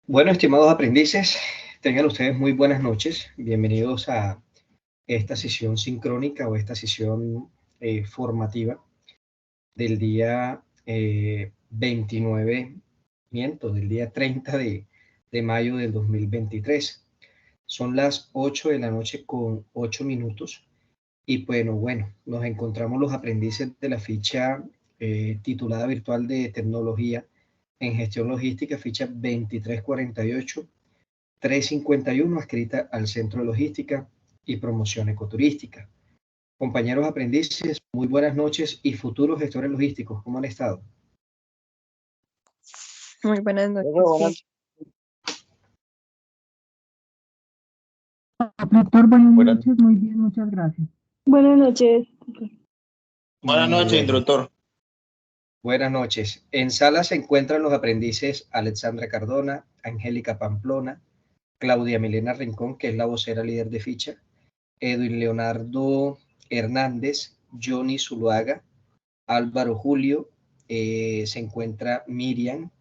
Bueno, estimados aprendices, tengan ustedes muy buenas noches. Bienvenidos a esta sesión sincrónica o esta sesión formativa del día 29, del día 30 de mayo del 2023. Son las 8 de la noche con 8 minutos y bueno, nos encontramos los aprendices de la ficha titulada virtual de tecnología en gestión logística, ficha 2348. 351, adscrita al Centro de Logística y Promoción Ecoturística. Compañeros aprendices, muy buenas noches y futuros gestores logísticos, ¿cómo han estado? Muy buenas noches. Doctor, buenas noches, muy bien, muchas gracias. Buenas noches. Buenas noches, instructor. Buenas noches. En sala se encuentran los aprendices Alexandra Cardona, Angélica Pamplona, Claudia Milena Rincón, que es la vocera líder de ficha, Edwin Leonardo Hernández, Johnny Zuluaga, Álvaro Julio, se encuentra Miriam,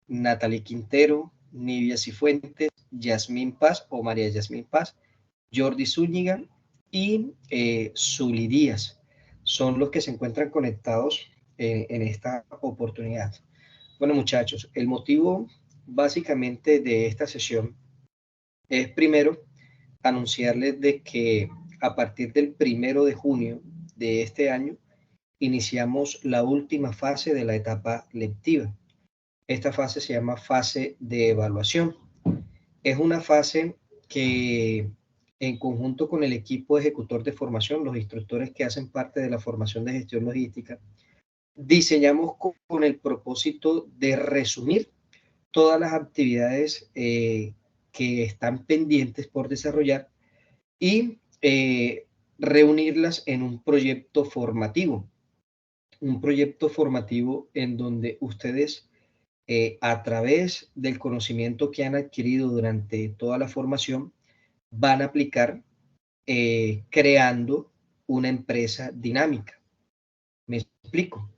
Natalie Quintero, Nivia Cifuentes, Yasmín Paz o María Yasmín Paz, Jordi Zúñiga y Zuli Díaz. Son los que se encuentran conectados en esta oportunidad. Bueno, muchachos, el motivo básicamente de esta sesión es primero anunciarles de que a partir del 1 de junio de este año iniciamos la última fase de la etapa lectiva. Esta fase se llama fase de evaluación. Es una fase que en conjunto con el equipo ejecutor de formación, los instructores que hacen parte de la formación de gestión logística, diseñamos con el propósito de resumir todas las actividades que están pendientes por desarrollar y reunirlas en un proyecto formativo. Un proyecto formativo en donde ustedes a través del conocimiento que han adquirido durante toda la formación, van a aplicar creando una empresa dinámica. Me explico.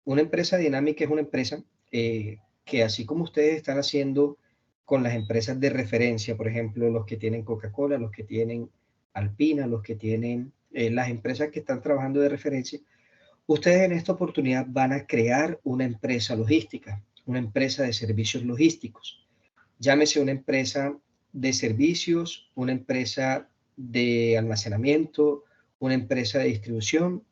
Una empresa dinámica es una empresa que así como ustedes están haciendo con las empresas de referencia, por ejemplo, los que tienen Coca-Cola, los que tienen Alpina, los que tienen las empresas que están trabajando de referencia, ustedes en esta oportunidad van a crear una empresa logística, una empresa de servicios logísticos. Llámese una empresa de servicios, una empresa de almacenamiento, una empresa de distribución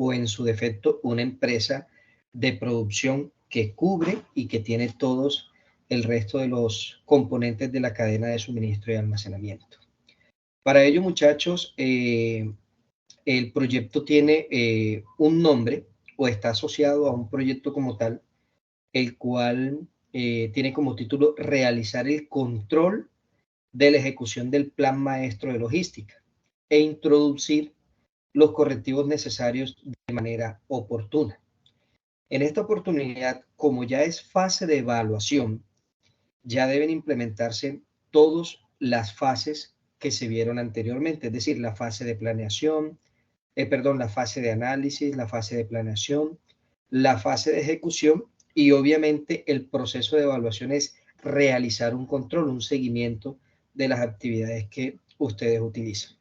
o en su defecto una empresa de producción que cubre y que tiene todos el resto de los componentes de la cadena de suministro y almacenamiento. Para ello, muchachos, el proyecto tiene un nombre o está asociado a un proyecto como tal, el cual tiene como título realizar el control de la ejecución del plan maestro de logística e introducir los correctivos necesarios de manera oportuna. En esta oportunidad, como ya es fase de evaluación, ya deben implementarse todas las fases que se vieron anteriormente, es decir, la fase de planeación, la fase de análisis, la fase de planeación, la fase de ejecución y obviamente el proceso de evaluación es realizar un control, un seguimiento de las actividades que ustedes utilizan.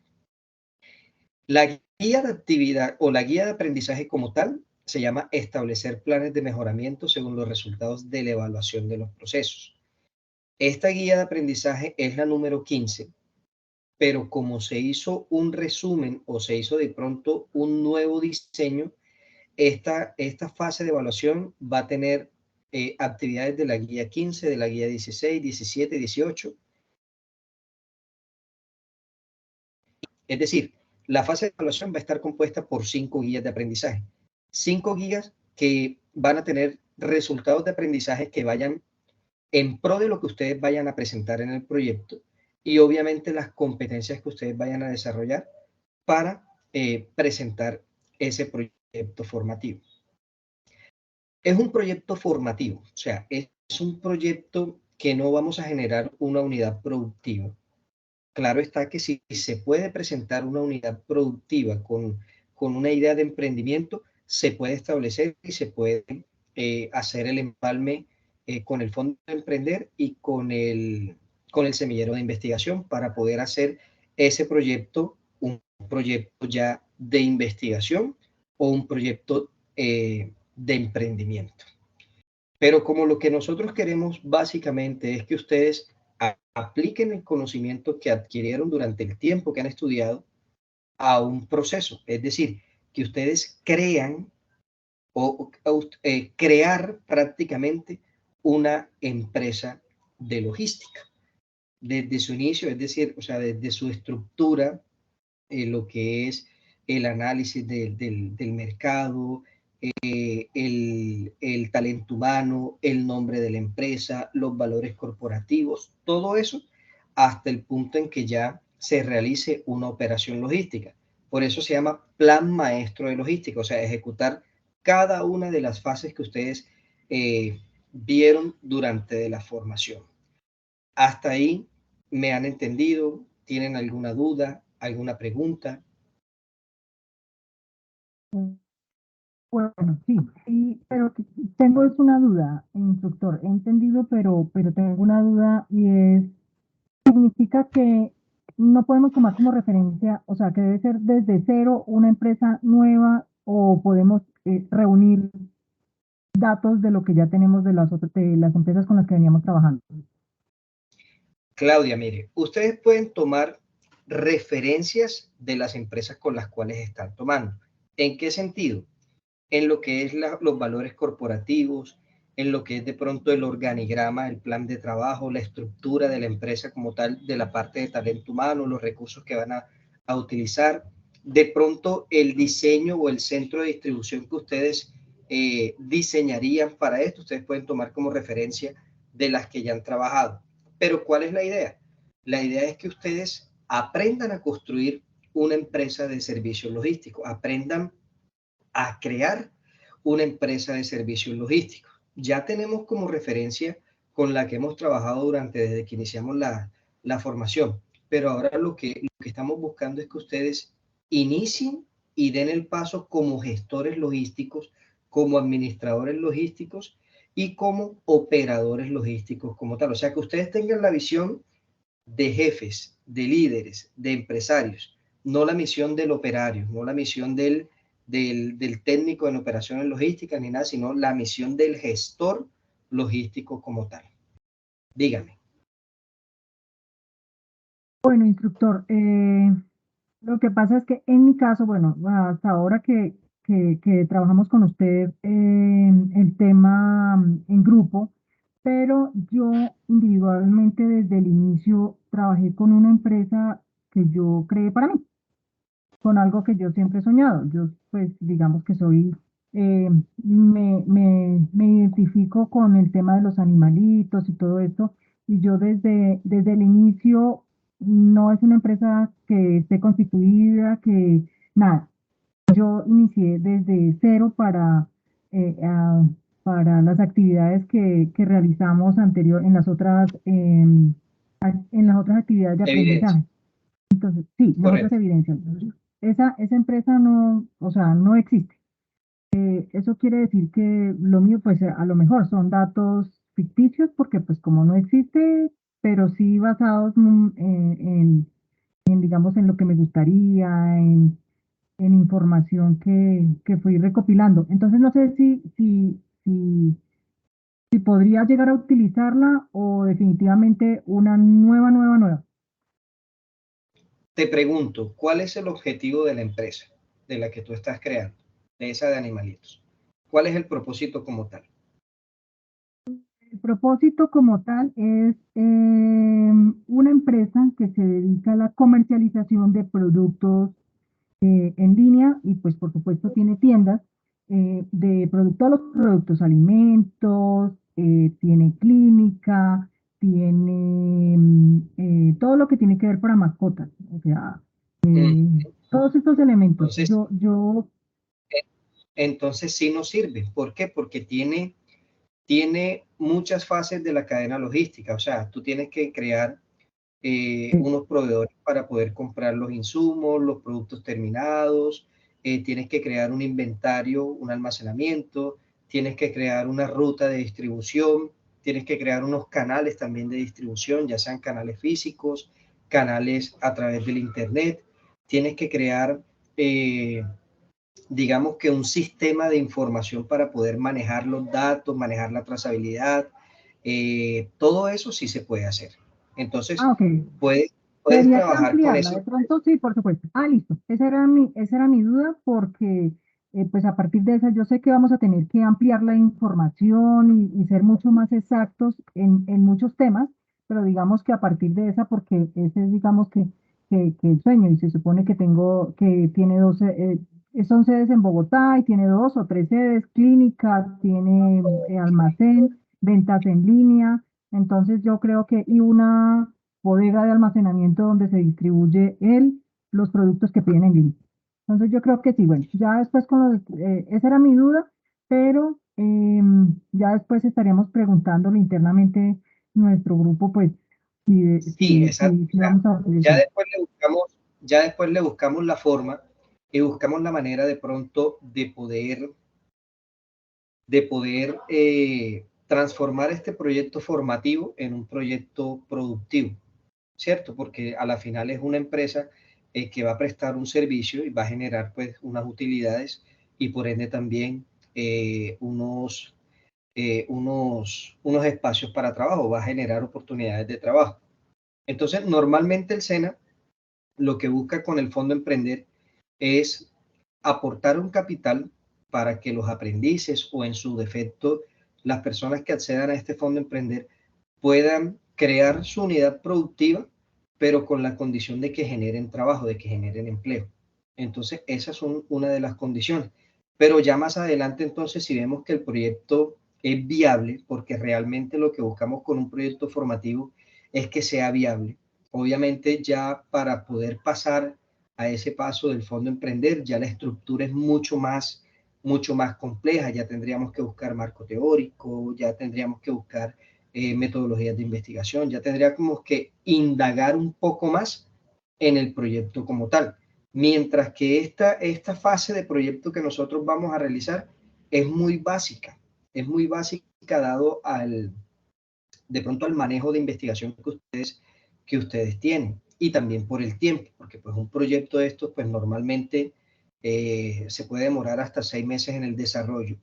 La guía de actividad o la guía de aprendizaje como tal se llama establecer planes de mejoramiento según los resultados de la evaluación de los procesos. Esta guía de aprendizaje es la número 15, pero como se hizo un resumen o se hizo de pronto un nuevo diseño, esta fase de evaluación va a tener actividades de la guía 15, de la guía 16, 17, 18. Es decir, la fase de evaluación va a estar compuesta por 5 guías de aprendizaje. 5 guías que van a tener resultados de aprendizaje que vayan en pro de lo que ustedes vayan a presentar en el proyecto y obviamente las competencias que ustedes vayan a desarrollar para presentar ese proyecto formativo. Es un proyecto formativo, o sea, es un proyecto que no vamos a generar una unidad productiva. Claro está que si se puede presentar una unidad productiva con una idea de emprendimiento, se puede establecer y se puede hacer el empalme con el Fondo de Emprender y con el semillero de investigación para poder hacer ese proyecto, un proyecto ya de investigación o un proyecto de emprendimiento. Pero como lo que nosotros queremos básicamente es que ustedes apliquen el conocimiento que adquirieron durante el tiempo que han estudiado a un proceso, es decir, que ustedes crean crear prácticamente una empresa de logística desde su inicio, es decir, o sea, desde su estructura, lo que es el análisis del mercado, el talento humano, el nombre de la empresa, los valores corporativos, todo eso hasta el punto en que ya se realice una operación logística. Por eso se llama plan maestro de logística, o sea, ejecutar cada una de las fases que ustedes vieron durante la formación. Hasta ahí, ¿me han entendido? ¿Tienen alguna duda, alguna pregunta? Bueno, sí, pero tengo es una duda, instructor. He entendido, pero tengo una duda y es, significa que no podemos tomar como referencia, o sea, que debe ser desde cero una empresa nueva o podemos reunir datos de lo que ya tenemos de de las empresas con las que veníamos trabajando. Claudia, mire, ustedes pueden tomar referencias de las empresas con las cuales están tomando. ¿En qué sentido? En lo que es los valores corporativos, en lo que es de pronto el organigrama, el plan de trabajo, la estructura de la empresa como tal, de la parte de talento humano, los recursos que van a utilizar, de pronto el diseño o el centro de distribución que ustedes diseñarían para esto, ustedes pueden tomar como referencia de las que ya han trabajado. Pero ¿cuál es la idea? La idea es que ustedes aprendan a construir una empresa de servicios logísticos, aprendan a crear una empresa de servicios logísticos. Ya tenemos como referencia con la que hemos trabajado desde que iniciamos la formación, pero ahora lo que estamos buscando es que ustedes inicien y den el paso como gestores logísticos, como administradores logísticos y como operadores logísticos como tal. O sea, que ustedes tengan la visión de jefes, de líderes, de empresarios, no la misión del operario, no la misión del técnico en operaciones logísticas ni nada, sino la misión del gestor logístico como tal. Dígame. Bueno, instructor, lo que pasa es que en mi caso, bueno, hasta ahora que trabajamos con usted el tema en grupo, pero yo individualmente desde el inicio trabajé con una empresa que yo creé para mí, con algo que yo siempre he soñado. Yo, pues, digamos que soy, me identifico con el tema de los animalitos y todo esto, y yo desde el inicio no es una empresa que esté constituida, que nada. Yo inicié desde cero para las actividades que realizamos en las otras, en las otras actividades de Evidencia. aprendizaje. Entonces, sí, las otras Correcto. evidencias. Esa empresa no, o sea, no existe. Eso quiere decir que lo mío, pues a lo mejor son datos ficticios, porque pues como no existe, pero sí basados digamos, en lo que me gustaría, en información que fui recopilando. Entonces no sé si podría llegar a utilizarla o definitivamente una nueva. Te pregunto, ¿cuál es el objetivo de la empresa de la que tú estás creando, de esa de animalitos? ¿Cuál es el propósito como tal? El propósito como tal es una empresa que se dedica a la comercialización de productos en línea y pues por supuesto tiene tiendas de todos los productos, alimentos, tiene clínica, tiene todo lo que tiene que ver para mascotas, o sea, todos estos elementos. Entonces, entonces sí nos sirve. ¿Por qué? Porque tiene muchas fases de la cadena logística. O sea, tú tienes que crear unos proveedores para poder comprar los insumos, los productos terminados, tienes que crear un inventario, un almacenamiento, tienes que crear una ruta de distribución, tienes que crear unos canales también de distribución, ya sean canales físicos, canales a través del internet, tienes que crear, digamos que un sistema de información para poder manejar los datos, manejar la trazabilidad, todo eso sí se puede hacer. Entonces, Ok. puedes Sería trabajar con ampliarla, eso. de pronto sí, por supuesto. Listo. Esa era mi duda porque pues a partir de esa yo sé que vamos a tener que ampliar la información y ser mucho más exactos en muchos temas, pero digamos que a partir de esa, porque ese es digamos que el sueño y se supone que tiene 12, son sedes en Bogotá y tiene 2 o 3 sedes, clínicas, tiene almacén, ventas en línea, entonces yo creo que, y una bodega de almacenamiento donde se distribuye los productos que piden en línea. Entonces yo creo que sí, bueno, ya después esa era mi duda, pero ya después estaríamos preguntándole internamente nuestro grupo, pues, Sí, exacto. si vamos a hacer Ya eso. después ya después le buscamos la forma y buscamos la manera de pronto de poder transformar este proyecto formativo en un proyecto productivo, ¿cierto? Porque a la final es una empresa que va a prestar un servicio y va a generar pues unas utilidades y por ende también unos espacios para trabajo, va a generar oportunidades de trabajo. Entonces, normalmente el SENA lo que busca con el Fondo Emprender es aportar un capital para que los aprendices o en su defecto las personas que accedan a este Fondo Emprender puedan crear su unidad productiva, pero con la condición de que generen trabajo, de que generen empleo. Entonces, esas son una de las condiciones. Pero ya más adelante, entonces, si vemos que el proyecto es viable, porque realmente lo que buscamos con un proyecto formativo es que sea viable. Obviamente ya para poder pasar a ese paso del Fondo Emprender, ya la estructura es mucho más compleja, ya tendríamos que buscar marco teórico, ya tendríamos que buscar metodologías de investigación, ya tendríamos que indagar un poco más en el proyecto como tal. Mientras que esta fase de proyecto que nosotros vamos a realizar es muy básica dado de pronto al manejo de investigación que ustedes tienen y también por el tiempo, porque pues un proyecto de estos pues normalmente se puede demorar hasta 6 meses en el desarrollo,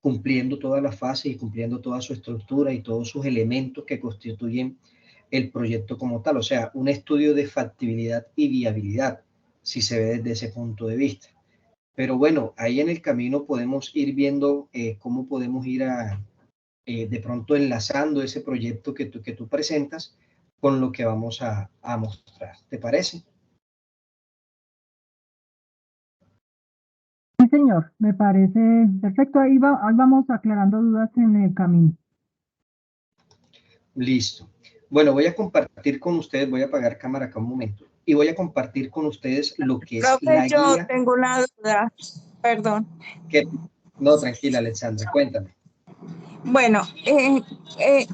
cumpliendo todas las fases y cumpliendo toda su estructura y todos sus elementos que constituyen el proyecto como tal, o sea, un estudio de factibilidad y viabilidad, si se ve desde ese punto de vista. Pero bueno, ahí en el camino podemos ir viendo cómo podemos ir de pronto enlazando ese proyecto que tú presentas con lo que vamos a mostrar. ¿Te parece? Sí, señor, me parece perfecto. Ahí vamos aclarando dudas en el camino. Listo. Bueno, voy a compartir con ustedes, voy a apagar cámara acá un momento, y voy a compartir con ustedes lo que es Profe, la yo guía tengo una duda, perdón. que... No, tranquila, Alexandra, cuéntame. Bueno,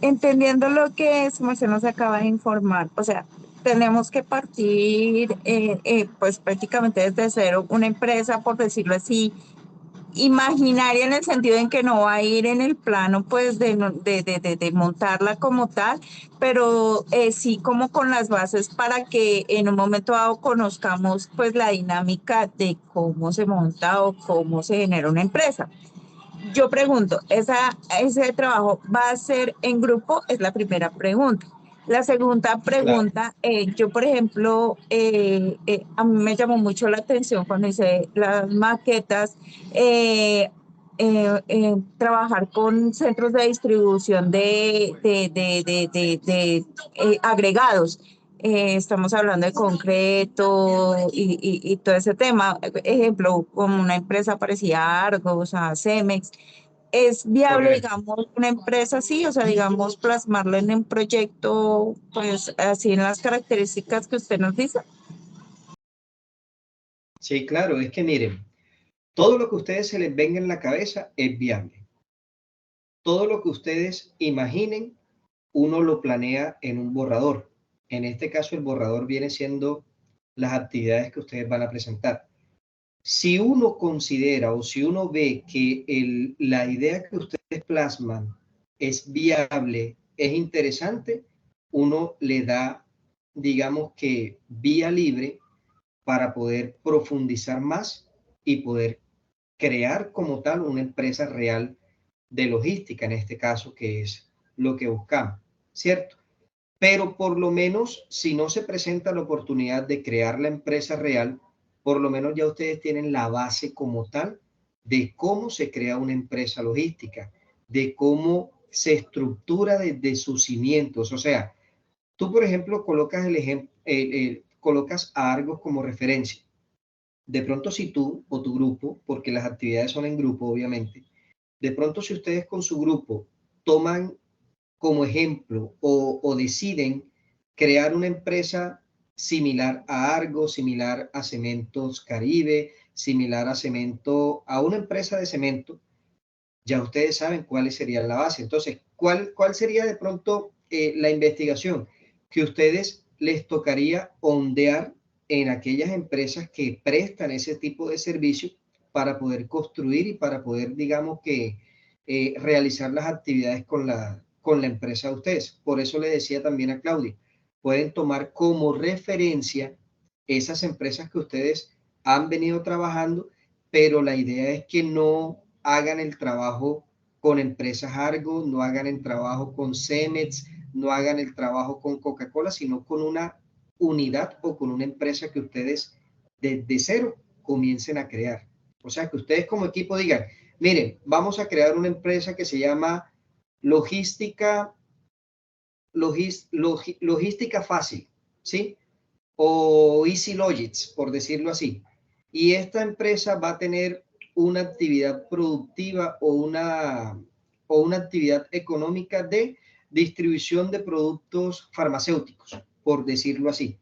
entendiendo lo que su merced nos acaba de informar, o sea, tenemos que partir pues prácticamente desde cero, una empresa, por decirlo así, imaginaria en el sentido en que no va a ir en el plano pues de montarla como tal, pero sí como con las bases para que en un momento dado conozcamos pues la dinámica de cómo se monta o cómo se genera una empresa. Yo pregunto, ¿ese trabajo va a ser en grupo? Es la primera pregunta. La segunda Claro, pregunta, yo por ejemplo, a mí me llamó mucho la atención cuando hice las maquetas, trabajar con centros de distribución de agregados. Estamos hablando de concreto y todo ese tema. Ejemplo, como una empresa parecida a Argos, a Cemex. ¿Es viable, correcto. digamos, una empresa así? O sea, digamos, plasmarla en un proyecto, pues así en las características que usted nos dice. Sí, claro, es que miren, todo lo que a ustedes se les venga en la cabeza es viable. Todo lo que ustedes imaginen, uno lo planea en un borrador. En este caso, el borrador viene siendo las actividades que ustedes van a presentar. Si uno considera o si uno ve que la idea que ustedes plasman es viable, es interesante, uno le da, digamos que, vía libre para poder profundizar más y poder crear como tal una empresa real de logística, en este caso, que es lo que buscamos, ¿cierto? Pero por lo menos, si no se presenta la oportunidad de crear la empresa real, por lo menos ya ustedes tienen la base como tal de cómo se crea una empresa logística, de cómo se estructura desde sus cimientos. O sea, tú, por ejemplo, colocas el ejemplo, colocas a Argos como referencia. De pronto, si tú o tu grupo, porque las actividades son en grupo, obviamente, de pronto si ustedes con su grupo toman como ejemplo o deciden crear una empresa similar a Argo, similar a Cementos Caribe, similar a Cemento, a una empresa de cemento, ya ustedes saben cuál sería la base. Entonces, ¿cuál sería de pronto la investigación? Que ustedes les tocaría ondear en aquellas empresas que prestan ese tipo de servicios para poder construir y para poder, digamos que, realizar las actividades con la empresa de ustedes. Por eso le decía también a Claudia, pueden tomar como referencia esas empresas que ustedes han venido trabajando, pero la idea es que no hagan el trabajo con empresas Argo, no hagan el trabajo con Cemex, no hagan el trabajo con Coca-Cola, sino con una unidad o con una empresa que ustedes desde cero comiencen a crear. O sea, que ustedes como equipo digan, miren, vamos a crear una empresa que se llama Logística Fácil, ¿sí? O Easy Logics, por decirlo así. Y esta empresa va a tener una actividad productiva o una actividad económica de distribución de productos farmacéuticos, por decirlo así.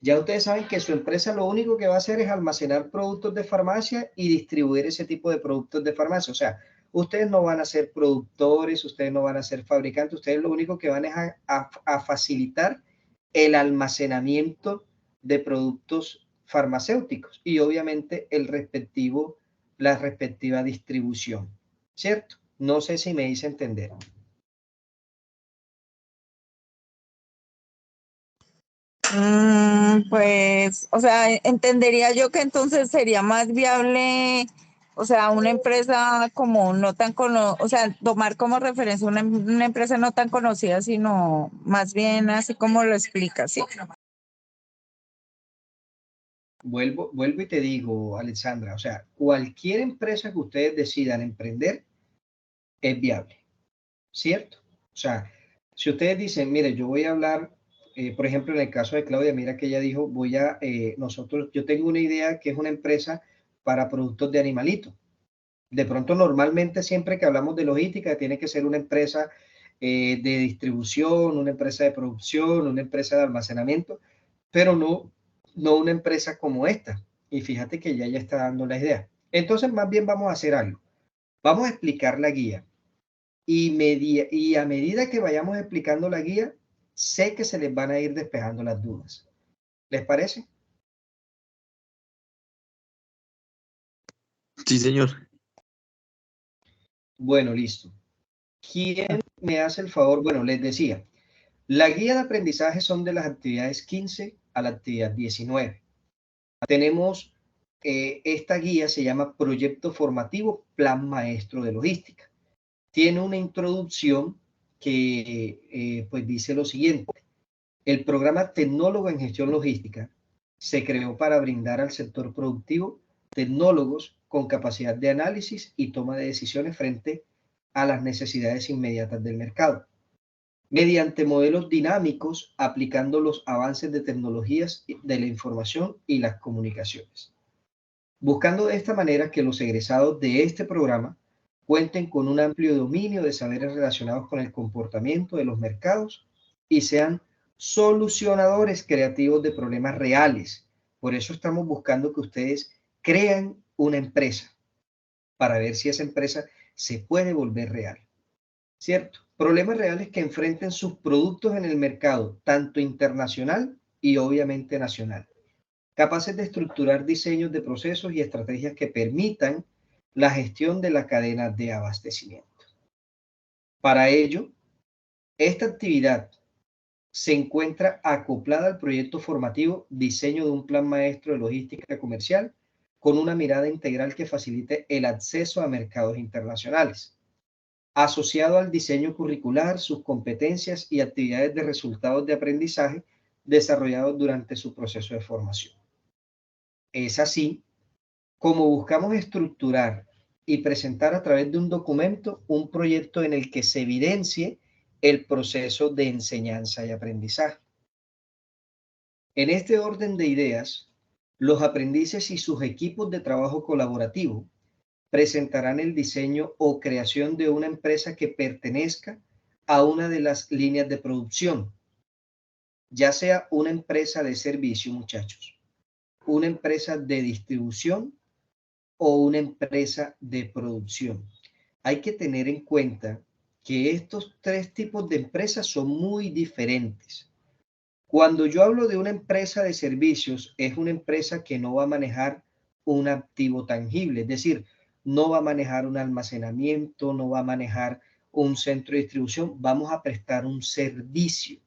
Ya ustedes saben que su empresa lo único que va a hacer es almacenar productos de farmacia y distribuir ese tipo de productos de farmacia. O sea, ustedes no van a ser productores, ustedes no van a ser fabricantes, ustedes lo único que van es a facilitar el almacenamiento de productos farmacéuticos y obviamente la respectiva distribución, ¿cierto? No sé si me hice entender. Pues, o sea, entendería yo que entonces sería más viable, o sea, una empresa como no tan o sea, tomar como referencia una empresa no tan conocida, sino más bien así como lo explicas, ¿sí? Vuelvo y te digo, Alexandra, o sea, cualquier empresa que ustedes decidan emprender es viable, ¿cierto? O sea, si ustedes dicen, mire, yo voy a hablar, por ejemplo, en el caso de Claudia, mira que ella dijo, yo tengo una idea que es una empresa para productos de animalitos. De pronto, normalmente, siempre que hablamos de logística, tiene que ser una empresa de distribución, una empresa de producción, una empresa de almacenamiento, pero no una empresa como esta. Y fíjate que ya está dando la idea. Entonces, más bien vamos a hacer algo. Vamos a explicar la guía y a medida que vayamos explicando la guía, sé que se les van a ir despejando las dudas. ¿Les parece? Sí, señor. Bueno, listo. ¿Quién me hace el favor? Bueno, les decía, la guía de aprendizaje son de las actividades 15 a la actividad 19. Tenemos, esta guía se llama Proyecto Formativo Plan Maestro de Logística. Tiene una introducción que pues dice lo siguiente. El programa Tecnólogo en Gestión Logística se creó para brindar al sector productivo tecnólogos con capacidad de análisis y toma de decisiones frente a las necesidades inmediatas del mercado, mediante modelos dinámicos aplicando los avances de tecnologías de la información y las comunicaciones, buscando de esta manera que los egresados de este programa cuenten con un amplio dominio de saberes relacionados con el comportamiento de los mercados y sean solucionadores creativos de problemas reales. Por eso estamos buscando que ustedes crean una empresa para ver si esa empresa se puede volver real, ¿cierto? Problemas reales que enfrenten sus productos en el mercado, tanto internacional y obviamente nacional, capaces de estructurar diseños de procesos y estrategias que permitan la gestión de la cadena de abastecimiento. Para ello, esta actividad se encuentra acoplada al proyecto formativo Diseño de un Plan Maestro de Logística Comercial con una mirada integral que facilite el acceso a mercados internacionales, asociado al diseño curricular, sus competencias y actividades de resultados de aprendizaje desarrollados durante su proceso de formación. Es así como buscamos estructurar y presentar a través de un documento un proyecto en el que se evidencie el proceso de enseñanza y aprendizaje. En este orden de ideas, los aprendices y sus equipos de trabajo colaborativo presentarán el diseño o creación de una empresa que pertenezca a una de las líneas de producción, ya sea una empresa de servicio, muchachos, una empresa de distribución o una empresa de producción. Hay que tener en cuenta que estos tres tipos de empresas son muy diferentes. Cuando yo hablo de una empresa de servicios, es una empresa que no va a manejar un activo tangible, es decir, no va a manejar un almacenamiento, no va a manejar un centro de distribución, vamos a prestar un servicio.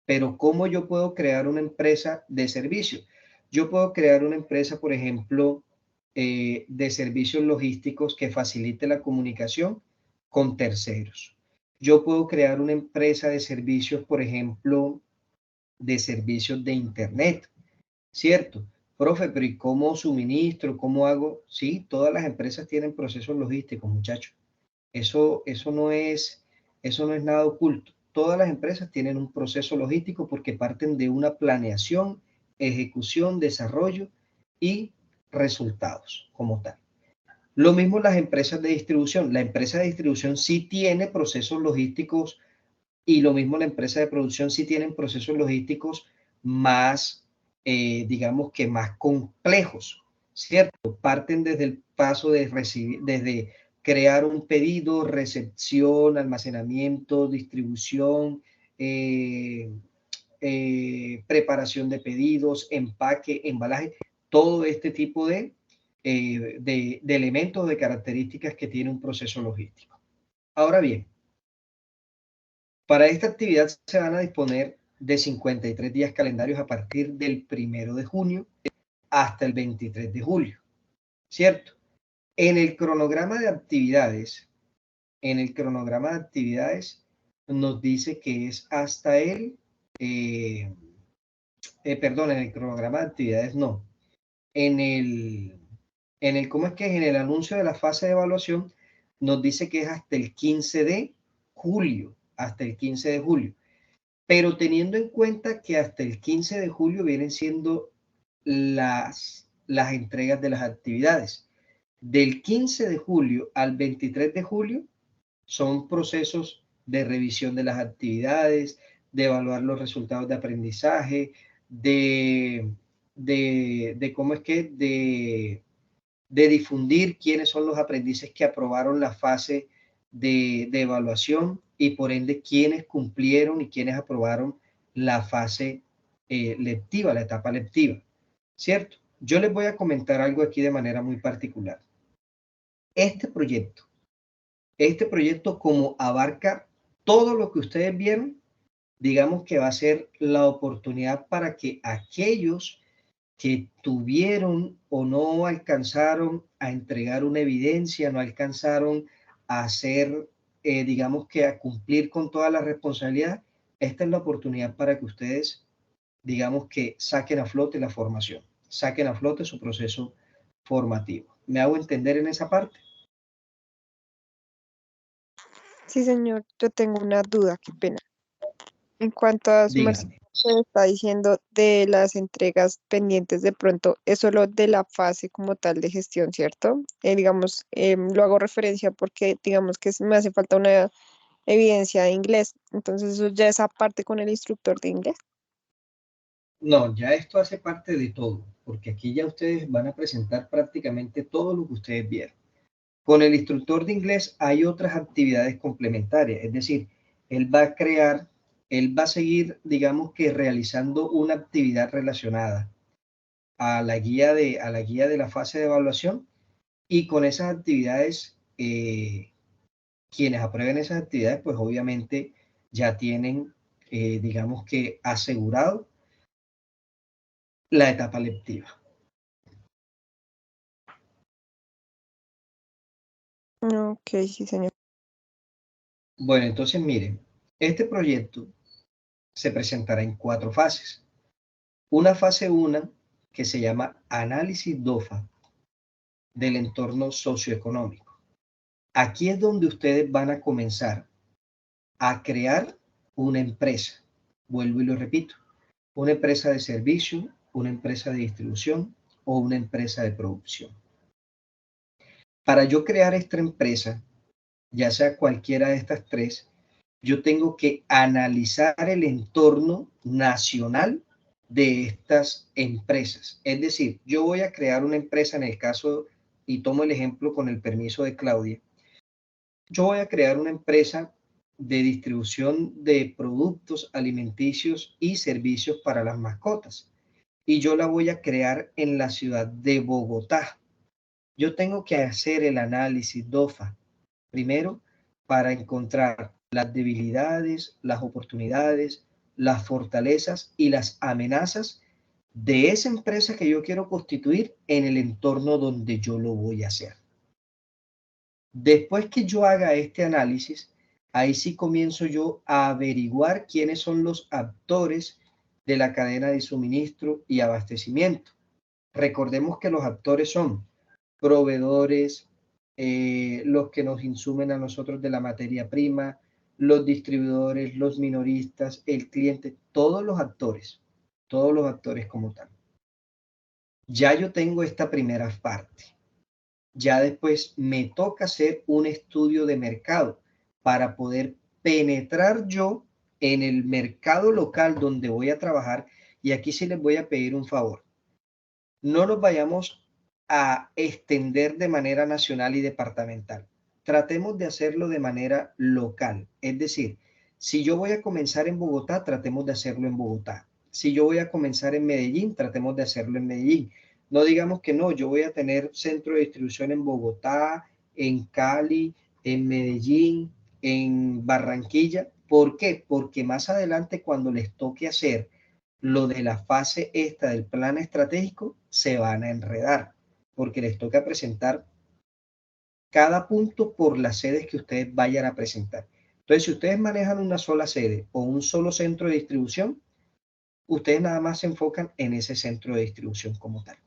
Pero ¿cómo yo puedo crear una empresa de servicios? Yo puedo crear una empresa, por ejemplo, de servicios logísticos que facilite la comunicación con terceros. Yo puedo crear una empresa de servicios, por ejemplo, de servicios de Internet, ¿cierto? Profe, pero ¿y cómo suministro? ¿Cómo hago? Sí, todas las empresas tienen procesos logísticos, muchachos. Eso no es nada oculto. Todas las empresas tienen un proceso logístico porque parten de una planeación, ejecución, desarrollo y resultados como tal. Lo mismo las empresas de distribución. La empresa de distribución sí tiene procesos logísticos y lo mismo la empresa de producción sí tienen procesos logísticos más, digamos que más complejos, ¿cierto? Parten desde el paso de recibir, desde crear un pedido, recepción, almacenamiento, distribución, preparación de pedidos, empaque, embalaje, todo este tipo de elementos, de características que tiene un proceso logístico. Ahora bien, para esta actividad se van a disponer de 53 días calendarios a partir del 1 de junio hasta el 23 de julio, ¿cierto? En el cronograma de actividades, nos dice que es hasta perdón, en el cronograma de actividades no, ¿cómo es que es? En el anuncio de la fase de evaluación nos dice que es hasta el 15 de julio, pero teniendo en cuenta que hasta el 15 de julio vienen siendo las entregas de las actividades. Del 15 de julio al 23 de julio son procesos de revisión de las actividades, de evaluar los resultados de aprendizaje, de cómo es que, de difundir quiénes son los aprendices que aprobaron la fase de evaluación y por ende quiénes cumplieron y quiénes aprobaron la fase lectiva, la etapa lectiva, ¿cierto? Yo les voy a comentar algo aquí de manera muy particular. Este proyecto como abarca todo lo que ustedes vieron, digamos que va a ser la oportunidad para que aquellos que tuvieron o no alcanzaron a entregar una evidencia, no alcanzaron a hacer, digamos que a cumplir con toda la responsabilidad, esta es la oportunidad para que ustedes, digamos que saquen a flote la formación, saquen a flote su proceso formativo. ¿Me hago entender en esa parte? Sí, señor, yo tengo una duda, qué pena. En cuanto a su merced, Dígame. se está diciendo de las entregas pendientes, de pronto, es solo de la fase como tal de gestión, ¿cierto? Digamos, lo hago referencia porque, digamos, que me hace falta una evidencia de inglés, entonces eso ya es aparte con el instructor de inglés. No, ya esto hace parte de todo, porque aquí ya ustedes van a presentar prácticamente todo lo que ustedes vieron. Con el instructor de inglés hay otras actividades complementarias, es decir, él va a seguir, digamos que realizando una actividad relacionada a la guía de la fase de evaluación y con esas actividades quienes aprueben esas actividades, pues obviamente ya tienen, digamos que asegurado la etapa lectiva. Ok, sí, señor. Bueno, entonces miren, este proyecto se presentará en 4 fases. Una fase 1 que se llama análisis DOFA del entorno socioeconómico. Aquí es donde ustedes van a comenzar a crear una empresa. Vuelvo y lo repito, una empresa de servicio, una empresa de distribución o una empresa de producción. Para yo crear esta empresa, ya sea cualquiera de estas 3, yo tengo que analizar el entorno nacional de estas empresas. Es decir, yo voy a crear una empresa en el caso, y tomo el ejemplo con el permiso de Claudia, yo voy a crear una empresa de distribución de productos alimenticios y servicios para las mascotas. Y yo la voy a crear en la ciudad de Bogotá. Yo tengo que hacer el análisis DOFA primero para encontrar las debilidades, las oportunidades, las fortalezas y las amenazas de esa empresa que yo quiero constituir en el entorno donde yo lo voy a hacer. Después que yo haga este análisis, ahí sí comienzo yo a averiguar quiénes son los actores de la cadena de suministro y abastecimiento. Recordemos que los actores son proveedores, los que nos insumen a nosotros de la materia prima, los distribuidores, los minoristas, el cliente, todos los actores como tal. Ya yo tengo esta primera parte. Ya después me toca hacer un estudio de mercado para poder penetrar yo en el mercado local donde voy a trabajar. Y aquí sí les voy a pedir un favor. No nos vayamos a extender de manera nacional y departamental. Tratemos de hacerlo de manera local. Es decir, si yo voy a comenzar en Bogotá, tratemos de hacerlo en Bogotá. Si yo voy a comenzar en Medellín, tratemos de hacerlo en Medellín. No digamos que no, yo voy a tener centro de distribución en Bogotá, en Cali, en Medellín, en Barranquilla. ¿Por qué? Porque más adelante cuando les toque hacer lo de la fase esta del plan estratégico, se van a enredar, porque les toca presentar cada punto por las sedes que ustedes vayan a presentar. Entonces, si ustedes manejan una sola sede o un solo centro de distribución, ustedes nada más se enfocan en ese centro de distribución como tal.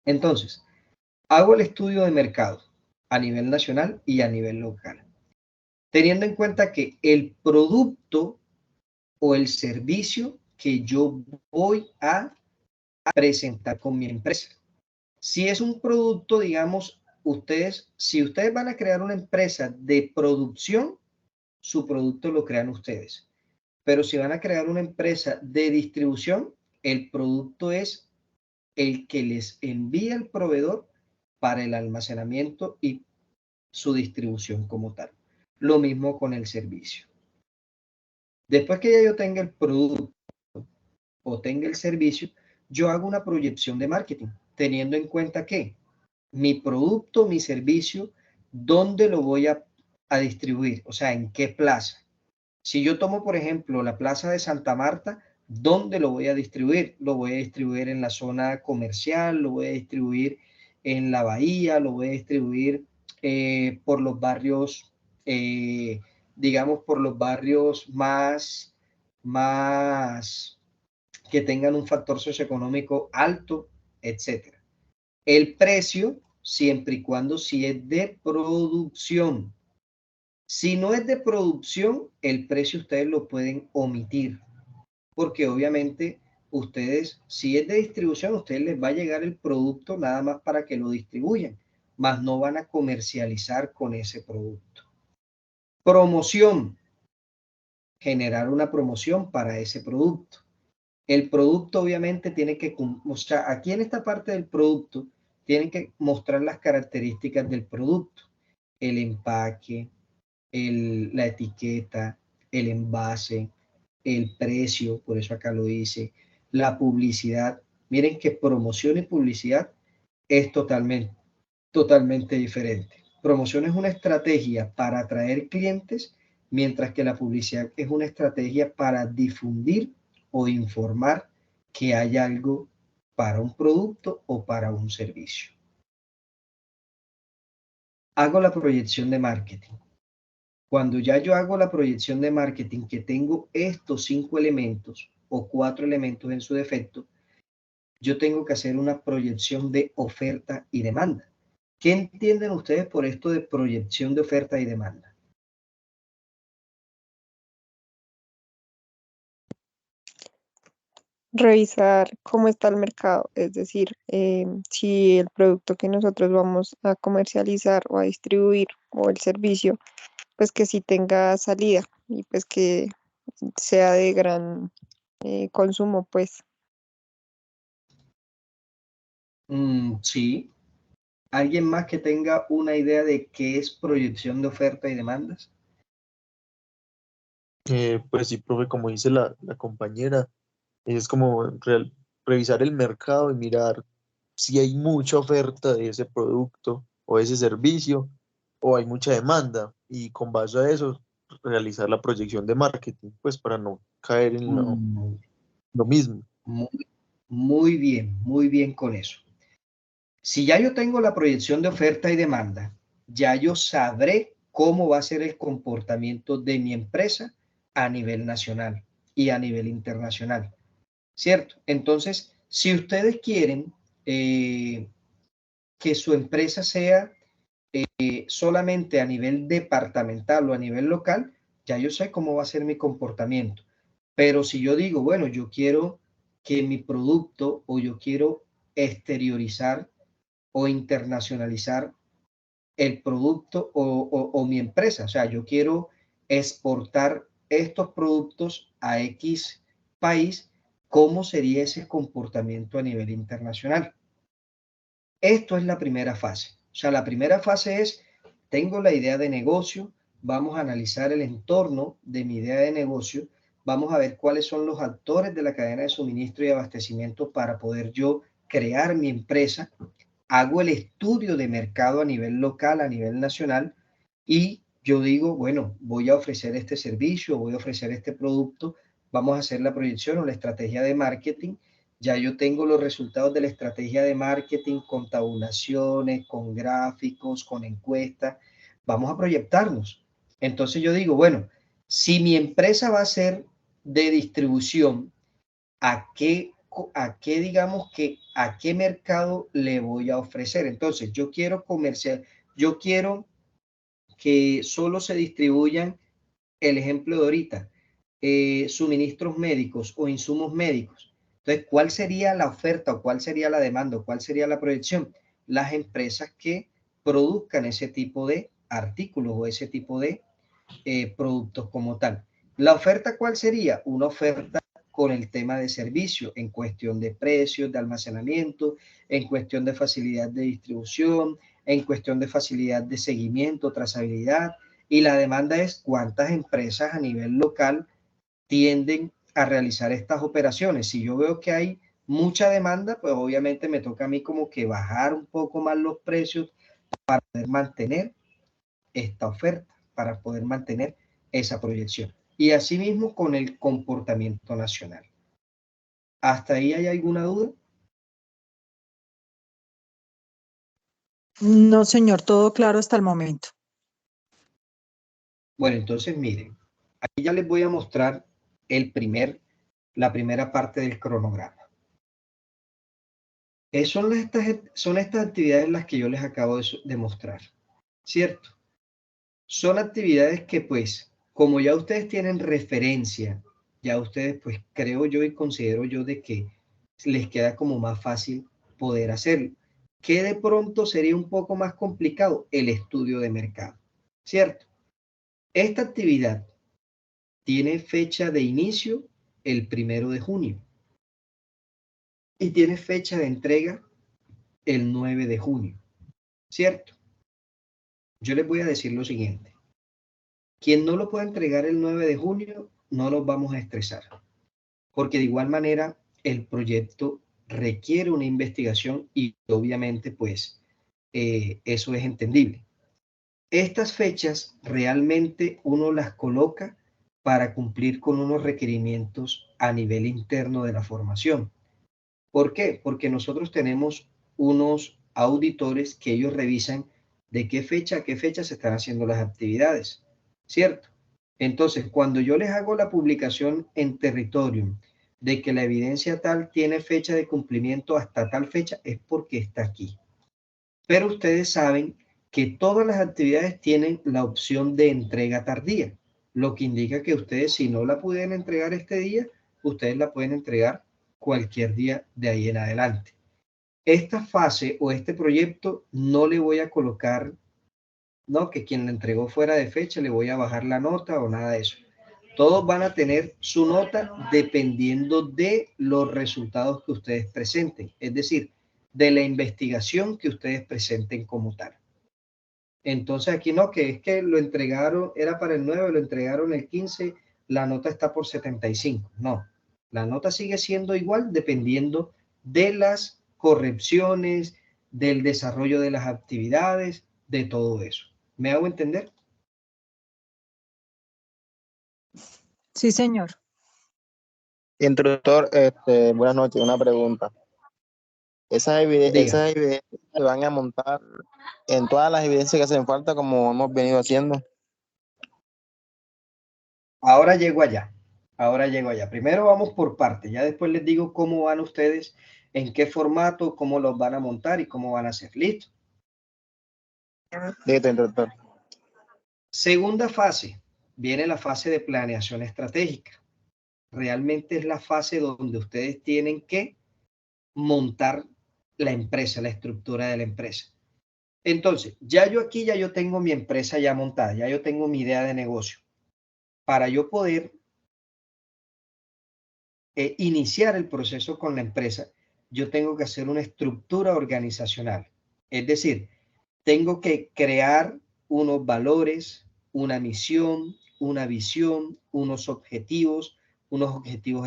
Entonces, hago el estudio de mercado a nivel nacional y a nivel local, teniendo en cuenta que el producto o el servicio que yo voy a presentar con mi empresa. Si es un producto, digamos, si ustedes van a crear una empresa de producción, su producto lo crean ustedes. Pero si van a crear una empresa de distribución, el producto es el que les envía el proveedor para el almacenamiento y su distribución como tal. Lo mismo con el servicio. Después que ya yo tenga el producto o tenga el servicio, yo hago una proyección de marketing, teniendo en cuenta que mi producto, mi servicio, ¿dónde lo voy a distribuir? O sea, ¿en qué plaza? Si yo tomo, por ejemplo, la plaza de Santa Marta, ¿dónde lo voy a distribuir? Lo voy a distribuir en la zona comercial, lo voy a distribuir en la bahía, lo voy a distribuir por los barrios, digamos, por los barrios más que tengan un factor socioeconómico alto, etcétera. El precio, siempre y cuando si es de producción. Si no es de producción, el precio ustedes lo pueden omitir, porque obviamente ustedes, si es de distribución, a ustedes les va a llegar el producto nada más para que lo distribuyan, mas no van a comercializar con ese producto. Promoción, generar una promoción para ese producto. El producto obviamente tiene que mostrar, aquí en esta parte del producto, tienen que mostrar las características del producto, el empaque, la etiqueta, el envase, el precio, por eso acá lo dice, la publicidad. Miren que promoción y publicidad es totalmente diferente. Promoción es una estrategia para atraer clientes, mientras que la publicidad es una estrategia para difundir o informar que hay algo para un producto o para un servicio. Hago la proyección de marketing. Cuando ya yo hago la proyección de marketing, que tengo estos 5 elementos o 4 elementos en su defecto, yo tengo que hacer una proyección de oferta y demanda. ¿Qué entienden ustedes por esto de proyección de oferta y demanda? Revisar cómo está el mercado, es decir, si el producto que nosotros vamos a comercializar o a distribuir o el servicio, pues que sí tenga salida y pues que sea de gran consumo, pues. Sí. ¿Alguien más que tenga una idea de qué es proyección de oferta y demandas? Pues sí, profe, como dice la compañera, es como revisar el mercado y mirar si hay mucha oferta de ese producto o ese servicio o hay mucha demanda y con base a eso realizar la proyección de marketing, pues para no caer en Mm, lo mismo. muy bien con eso. Si ya yo tengo la proyección de oferta y demanda, ya yo sabré cómo va a ser el comportamiento de mi empresa a nivel nacional y a nivel internacional, ¿cierto? Entonces, si ustedes quieren que su empresa sea solamente a nivel departamental o a nivel local, ya yo sé cómo va a ser mi comportamiento. Pero si yo digo, bueno, yo quiero que mi producto o yo quiero exteriorizar o internacionalizar el producto o mi empresa. O sea, yo quiero exportar estos productos a X país. ¿Cómo sería ese comportamiento a nivel internacional? Esto es la primera fase. O sea, la primera fase es, tengo la idea de negocio, vamos a analizar el entorno de mi idea de negocio, vamos a ver cuáles son los actores de la cadena de suministro y abastecimiento para poder yo crear mi empresa, hago el estudio de mercado a nivel local, a nivel nacional, y yo digo, bueno, voy a ofrecer este servicio, voy a ofrecer este producto, vamos a hacer la proyección o la estrategia de marketing. Ya yo tengo los resultados de la estrategia de marketing con tabulaciones, con gráficos, con encuestas. Vamos a proyectarnos. Entonces yo digo, bueno, si mi empresa va a ser de distribución, digamos que, a qué mercado le voy a ofrecer? Entonces, yo quiero comercial, yo quiero que solo se distribuyan, el ejemplo de ahorita, suministros médicos o insumos médicos. Entonces, ¿cuál sería la oferta o cuál sería la demanda o cuál sería la proyección? Las empresas que produzcan ese tipo de artículos o ese tipo de productos como tal. ¿La oferta cuál sería? Una oferta con el tema de servicio, en cuestión de precios, de almacenamiento, en cuestión de facilidad de distribución, en cuestión de facilidad de seguimiento, trazabilidad. Y la demanda es cuántas empresas a nivel local tienden a realizar estas operaciones. Si yo veo que hay mucha demanda, pues obviamente me toca a mí como que bajar un poco más los precios para poder mantener esta oferta, para poder mantener esa proyección. Y asimismo con el comportamiento nacional. ¿Hasta ahí hay alguna duda? No, señor, todo claro hasta el momento. Bueno, entonces miren, aquí ya les voy a mostrar la primera parte del cronograma. Son estas actividades las que yo les acabo de mostrar, ¿cierto? Son actividades que pues, como ya ustedes tienen referencia, ya ustedes pues creo yo y considero yo de que les queda como más fácil poder hacerlo. ¿Qué de pronto sería un poco más complicado? El estudio de mercado, ¿cierto? Esta actividad tiene fecha de inicio el 1 de junio y tiene fecha de entrega el 9 de junio, ¿cierto? Yo les voy a decir lo siguiente. Quien no lo pueda entregar el 9 de junio, no nos vamos a estresar, porque de igual manera el proyecto requiere una investigación y obviamente pues eso es entendible. Estas fechas realmente uno las coloca para cumplir con unos requerimientos a nivel interno de la formación. ¿Por qué? Porque nosotros tenemos unos auditores que ellos revisan de qué fecha a qué fecha se están haciendo las actividades, ¿cierto? Entonces, cuando yo les hago la publicación en Territorium de que la evidencia tal tiene fecha de cumplimiento hasta tal fecha, es porque está aquí. Pero ustedes saben que todas las actividades tienen la opción de entrega tardía, lo que indica que ustedes, si no la pudieran entregar este día, ustedes la pueden entregar cualquier día de ahí en adelante. Esta fase o este proyecto no le voy a colocar, no, que quien la entregó fuera de fecha le voy a bajar la nota o nada de eso. Todos van a tener su nota dependiendo de los resultados que ustedes presenten, es decir, de la investigación que ustedes presenten como tal. Entonces aquí no, que es que lo entregaron, era para el 9, lo entregaron el 15, la nota está por 75. No, la nota sigue siendo igual dependiendo de las correcciones, del desarrollo de las actividades, de todo eso. ¿Me hago entender? Sí, señor. Instructor, buenas noches, una pregunta. Diga. Esas evidencias se van a montar en todas las evidencias que hacen falta, como hemos venido haciendo. Ahora llego allá. Ahora llego allá. Primero vamos por partes. Ya después les digo cómo van ustedes, en qué formato, cómo los van a montar y cómo van a hacer. ¿Listo? Listo, instructor. Segunda fase. Viene la fase de planeación estratégica. Realmente es la fase donde ustedes tienen que montar la empresa, la estructura de la empresa. Entonces, ya yo tengo mi empresa ya montada, ya yo tengo mi idea de negocio. Para yo poder iniciar el proceso con la empresa, yo tengo que hacer una estructura organizacional. Es decir, tengo que crear unos valores, una misión, una visión, unos objetivos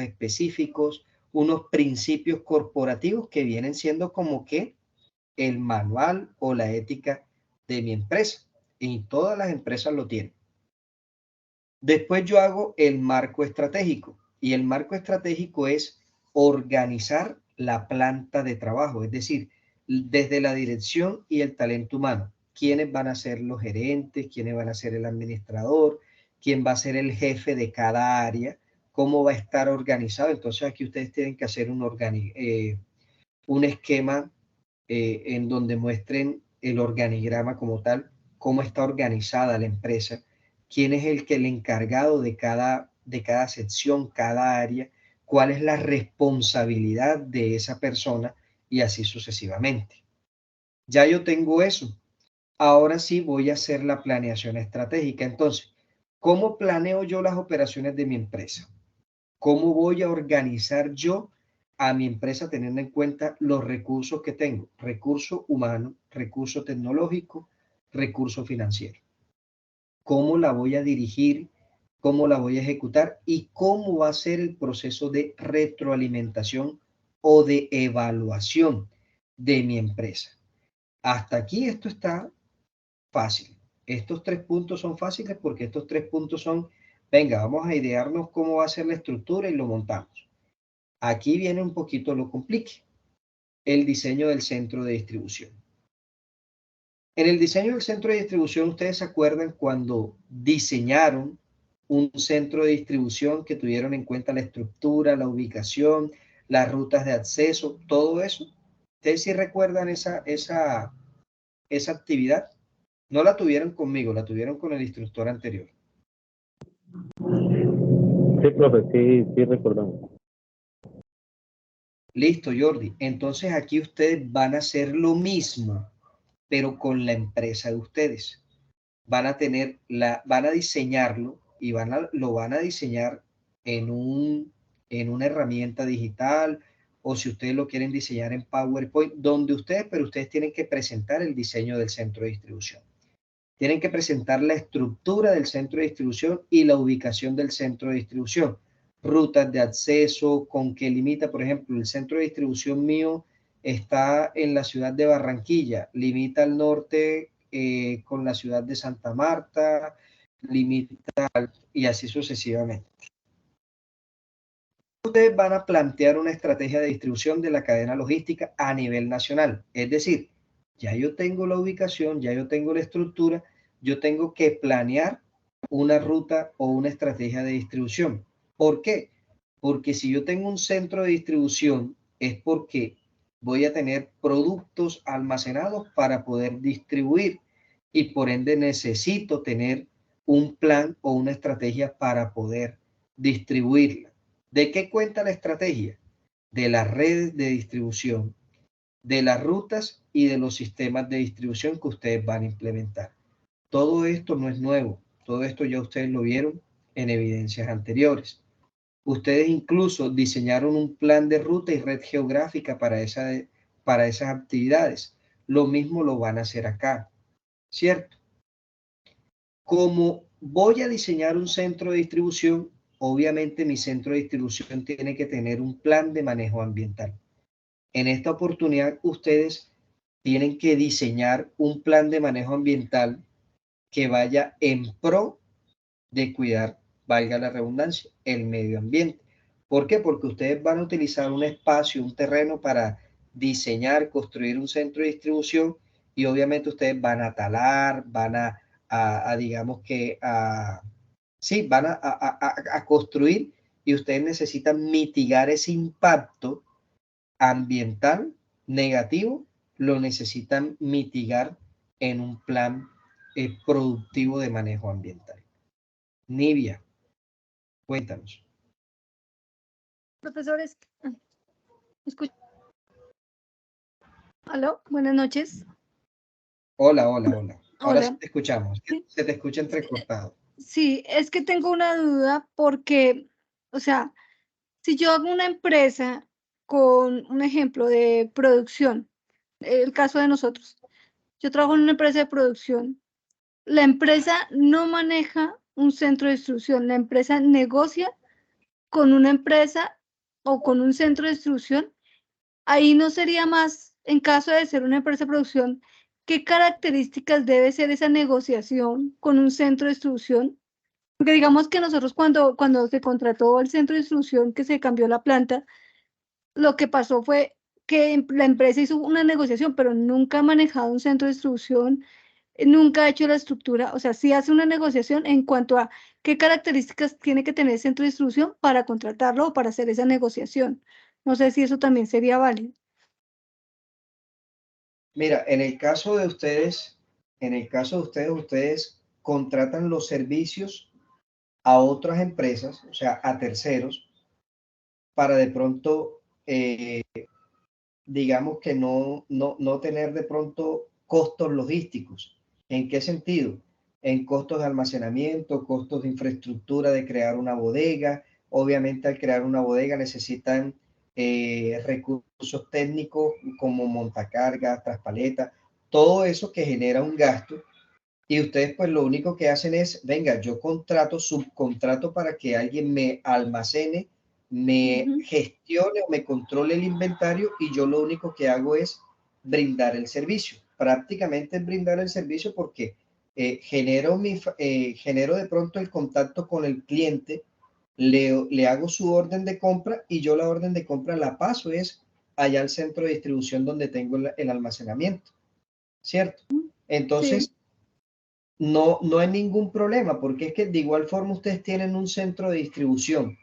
específicos, unos principios corporativos que vienen siendo como que el manual o la ética de mi empresa. Y todas las empresas lo tienen. Después yo hago el marco estratégico. Y el marco estratégico es organizar la planta de trabajo, es decir, desde la dirección y el talento humano. ¿Quiénes van a ser los gerentes? ¿Quiénes van a ser el administrador? ¿Quién va a ser el jefe de cada área? ¿Cómo va a estar organizado? Entonces aquí ustedes tienen que hacer un esquema en donde muestren el organigrama como tal, cómo está organizada la empresa, quién es el encargado de cada sección, cada área, cuál es la responsabilidad de esa persona y así sucesivamente. Ya yo tengo eso. Ahora sí voy a hacer la planeación estratégica. Entonces, ¿cómo planeo yo las operaciones de mi empresa? ¿Cómo voy a organizar yo a mi empresa teniendo en cuenta los recursos que tengo? Recurso humano, recurso tecnológico, recurso financiero. ¿Cómo la voy a dirigir? ¿Cómo la voy a ejecutar? ¿Y cómo va a ser el proceso de retroalimentación o de evaluación de mi empresa? Hasta aquí esto está fácil. Estos 3 puntos son fáciles porque estos 3 puntos son, venga, vamos a idearnos cómo va a ser la estructura y lo montamos. Aquí viene un poquito lo complique, el diseño del centro de distribución. En el diseño del centro de distribución, ustedes se acuerdan cuando diseñaron un centro de distribución que tuvieron en cuenta la estructura, la ubicación, las rutas de acceso, todo eso. ¿Ustedes sí recuerdan esa actividad? No la tuvieron conmigo, la tuvieron con el instructor anterior. Sí, profe, sí recordamos. Listo, Jordi. Entonces aquí ustedes van a hacer lo mismo, pero con la empresa de ustedes. Van a diseñarlo y lo van a diseñar en una herramienta digital o si ustedes lo quieren diseñar en PowerPoint, pero ustedes tienen que presentar el diseño del centro de distribución. Tienen que presentar la estructura del centro de distribución y la ubicación del centro de distribución. Rutas de acceso, con qué limita, por ejemplo, el centro de distribución mío está en la ciudad de Barranquilla, limita al norte con la ciudad de Santa Marta, limita y así sucesivamente. Ustedes van a plantear una estrategia de distribución de la cadena logística a nivel nacional. Es decir, ya yo tengo la ubicación, ya yo tengo la estructura, yo tengo que planear una ruta o una estrategia de distribución. ¿Por qué? Porque si yo tengo un centro de distribución es porque voy a tener productos almacenados para poder distribuir y por ende necesito tener un plan o una estrategia para poder distribuirla. ¿De qué cuenta la estrategia? De las redes de distribución, de las rutas y de los sistemas de distribución que ustedes van a implementar. Todo esto no es nuevo, todo esto ya ustedes lo vieron en evidencias anteriores. Ustedes incluso diseñaron un plan de ruta y red geográfica para esas actividades. Lo mismo lo van a hacer acá, ¿cierto? Como voy a diseñar un centro de distribución, obviamente mi centro de distribución tiene que tener un plan de manejo ambiental. En esta oportunidad, ustedes tienen que diseñar un plan de manejo ambiental que vaya en pro de cuidar, valga la redundancia, el medio ambiente. ¿Por qué? Porque ustedes van a utilizar un espacio, un terreno para diseñar, construir un centro de distribución y obviamente ustedes van a talar, van a digamos que, sí, van a construir y ustedes necesitan mitigar ese impacto ambiental negativo, lo necesitan mitigar en un plan productivo de manejo ambiental. Nivia, cuéntanos. Profesores, escucha. ¿Aló? Buenas noches. Hola, hola, hola. Ahora sí Hola. te escuchamos. Sí. Se te escucha entrecortado. Sí, es que tengo una duda porque, o sea, si yo hago una empresa con un ejemplo de producción, el caso de nosotros, yo trabajo en una empresa de producción, la empresa no maneja un centro de distribución, la empresa negocia con una empresa o con un centro de distribución. Ahí no sería más, en caso de ser una empresa de producción, ¿qué características debe ser esa negociación con un centro de distribución? Porque digamos que nosotros cuando se contrató el centro de distribución, que se cambió la planta, lo que pasó fue que la empresa hizo una negociación, pero nunca ha manejado un centro de distribución, nunca ha hecho la estructura, o sea, sí hace una negociación en cuanto a qué características tiene que tener el centro de distribución para contratarlo o para hacer esa negociación. No sé si eso también sería válido. Mira, en el caso de ustedes, ustedes contratan los servicios a otras empresas, o sea, a terceros, para de pronto, digamos que no tener de pronto costos logísticos. ¿En qué sentido? En costos de almacenamiento, costos de infraestructura de crear una bodega. Obviamente al crear una bodega necesitan recursos técnicos como montacargas, traspaletas, todo eso que genera un gasto. Y ustedes pues lo único que hacen es, venga, yo subcontrato para que alguien me almacene, me gestione o me controle el inventario y yo lo único que hago es brindar el servicio. Prácticamente es brindar el servicio porque genero de pronto el contacto con el cliente, le hago su orden de compra y yo la orden de compra la paso es allá al centro de distribución donde tengo el almacenamiento, ¿cierto? Entonces, Sí. no hay ningún problema, porque es que de igual forma ustedes tienen un centro de distribución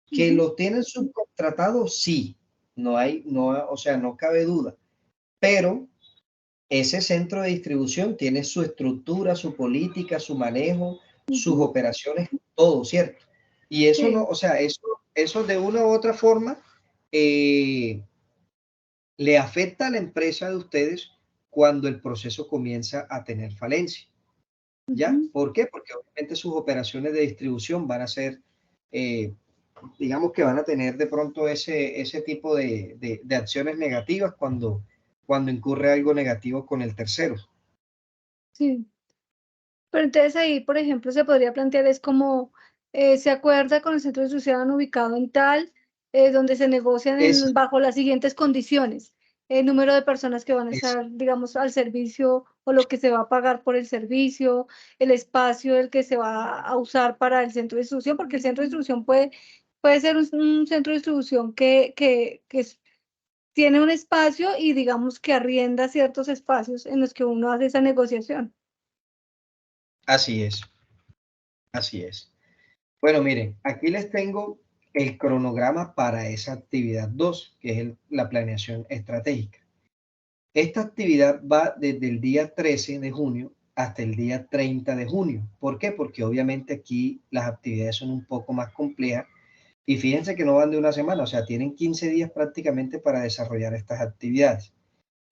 que lo tienen subcontratado, sí, o sea, no cabe duda, pero ese centro de distribución tiene su estructura, su política, su manejo, sus operaciones, todo, ¿cierto? Y eso no, Sí. o sea, eso de una u otra forma le afecta a la empresa de ustedes cuando el proceso comienza a tener falencia. ¿Ya? ¿Por qué? Porque obviamente sus operaciones de distribución van a ser, digamos que van a tener de pronto ese tipo de acciones negativas cuando incurre algo negativo con el tercero. Sí. Pero entonces ahí, por ejemplo, se podría plantear es como, se acuerda con el centro de distribución ubicado en tal, donde se negocian Es bajo las siguientes condiciones. el número de personas que van a estar, digamos, al servicio o lo que se va a pagar por el servicio, el espacio del que se va a usar para el centro de distribución, porque el centro de distribución puede ser un centro de distribución tiene un espacio y digamos que arrienda ciertos espacios en los que uno hace esa negociación. Así es, así es. Bueno, miren, aquí les tengo el cronograma para esa actividad 2, que es la planeación estratégica. Esta actividad va desde el día 13 de junio hasta el día 30 de junio. ¿Por qué? Porque obviamente aquí las actividades son un poco más complejas y fíjense que no van de una semana, o sea, tienen 15 días prácticamente para desarrollar estas actividades.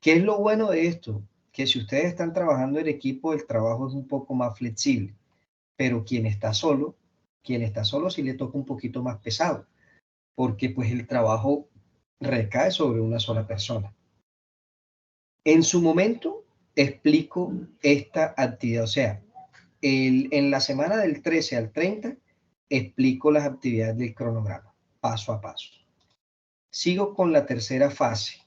¿Qué es lo bueno de esto? Que si ustedes están trabajando en equipo, el trabajo es un poco más flexible, pero quien está solo sí le toca un poquito más pesado, porque pues el trabajo recae sobre una sola persona. En su momento explico esta actividad, o sea, en la semana del 13 al 30 explico las actividades del cronograma, paso a paso. Sigo con la tercera fase.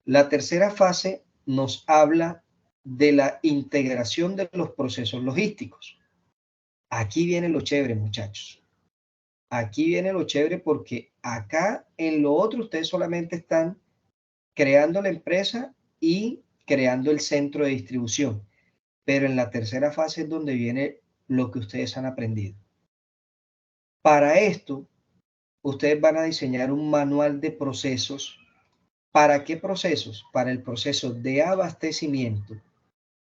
La tercera fase nos habla de la integración de los procesos logísticos. Aquí viene lo chévere, muchachos. Aquí viene lo chévere porque acá en lo otro ustedes solamente están creando la empresa y creando el centro de distribución. Pero en la tercera fase es donde viene lo que ustedes han aprendido. Para esto, ustedes van a diseñar un manual de procesos. ¿Para qué procesos? Para el proceso de abastecimiento,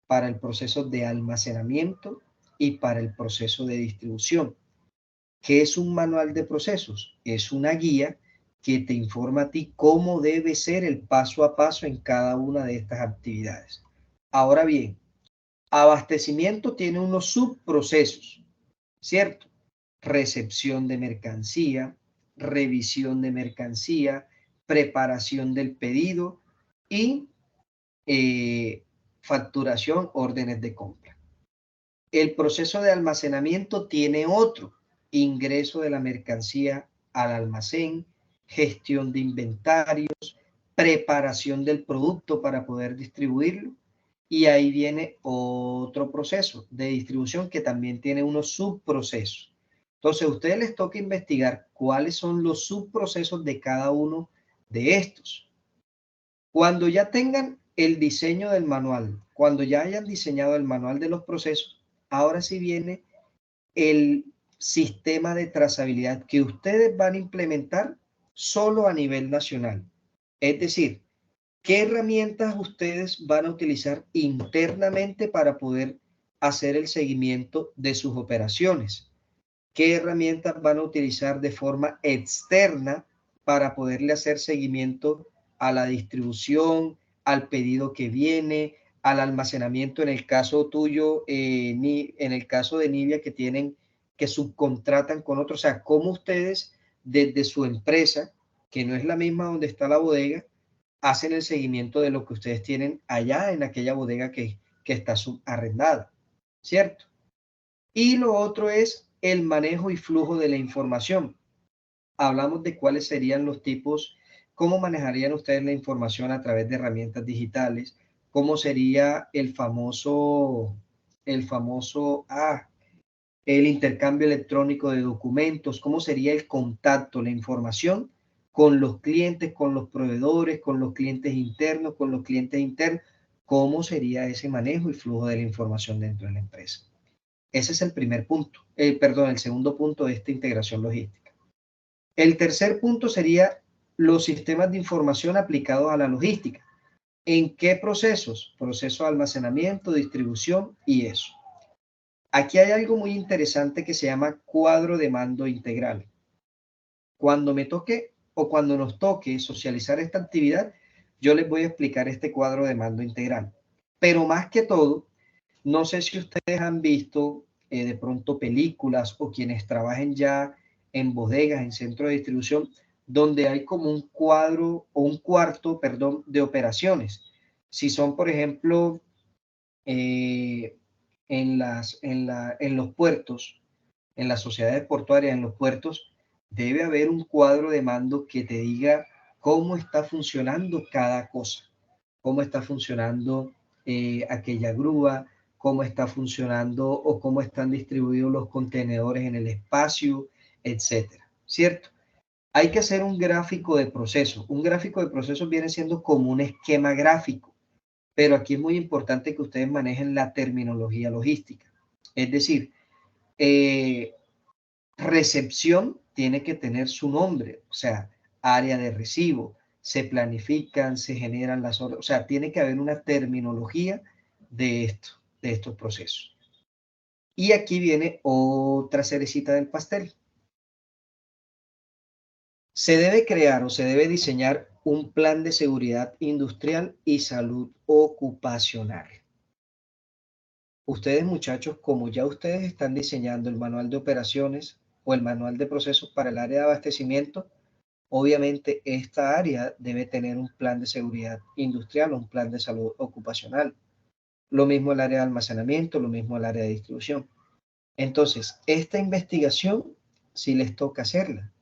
para el proceso de almacenamiento y para el proceso de distribución. ¿Qué es un manual de procesos? Es una guía que te informa a ti cómo debe ser el paso a paso en cada una de estas actividades. Ahora bien, abastecimiento tiene unos subprocesos, ¿cierto? Recepción de mercancía, revisión de mercancía, preparación del pedido y facturación, órdenes de compra. El proceso de almacenamiento tiene otro: ingreso de la mercancía al almacén, gestión de inventarios, preparación del producto para poder distribuirlo. Y ahí viene otro proceso de distribución que también tiene unos subprocesos. Entonces, a ustedes les toca investigar cuáles son los subprocesos de cada uno de estos. Cuando ya tengan el diseño del manual, cuando ya hayan diseñado el manual de los procesos, ahora sí viene el sistema de trazabilidad que ustedes van a implementar solo a nivel nacional. Es decir, ¿qué herramientas ustedes van a utilizar internamente para poder hacer el seguimiento de sus operaciones? ¿Qué herramientas van a utilizar de forma externa para poderle hacer seguimiento a la distribución, al pedido que viene, al almacenamiento en el caso tuyo, en el caso de Nivia, que subcontratan con otros? O sea, ¿cómo ustedes desde su empresa, que no es la misma donde está la bodega, hacen el seguimiento de lo que ustedes tienen allá en aquella bodega que está subarrendada, ¿cierto? Y lo otro es el manejo y flujo de la información. Hablamos de cuáles serían los tipos, cómo manejarían ustedes la información a través de herramientas digitales, cómo sería el intercambio electrónico de documentos, cómo sería el contacto, la información con los clientes, con los proveedores, con los clientes internos, cómo sería ese manejo y flujo de la información dentro de la empresa. Ese es el primer punto, el segundo punto de esta integración logística. El tercer punto sería los sistemas de información aplicados a la logística. ¿En qué procesos? Proceso de almacenamiento, distribución y eso. Aquí hay algo muy interesante que se llama cuadro de mando integral. Cuando me toque o cuando nos toque socializar esta actividad, yo les voy a explicar este cuadro de mando integral. Pero más que todo, no sé si ustedes han visto de pronto películas o quienes trabajen ya en bodegas, en centro de distribución, donde hay como un cuadro o un cuarto, perdón, de operaciones. Si son, por ejemplo, en los puertos, en las sociedades portuarias, en los puertos, debe haber un cuadro de mando que te diga cómo está funcionando cada cosa, cómo está funcionando aquella grúa, cómo está funcionando o cómo están distribuidos los contenedores en el espacio, etcétera, ¿cierto? Hay que hacer un gráfico de proceso. Un gráfico de proceso viene siendo como un esquema gráfico, pero aquí es muy importante que ustedes manejen la terminología logística. Es decir, recepción tiene que tener su nombre, o sea, área de recibo, se planifican, se generan las horas, o sea, tiene que haber una terminología de esto, de estos procesos. Y aquí viene otra cerecita del pastel. Se debe crear o se debe diseñar un plan de seguridad industrial y salud ocupacional. Ustedes, muchachos, como ya ustedes están diseñando el manual de operaciones o el manual de procesos para el área de abastecimiento, obviamente esta área debe tener un plan de seguridad industrial o un plan de salud ocupacional. Lo mismo el área de almacenamiento, lo mismo el área de distribución. Entonces, esta investigación sí les toca hacerla.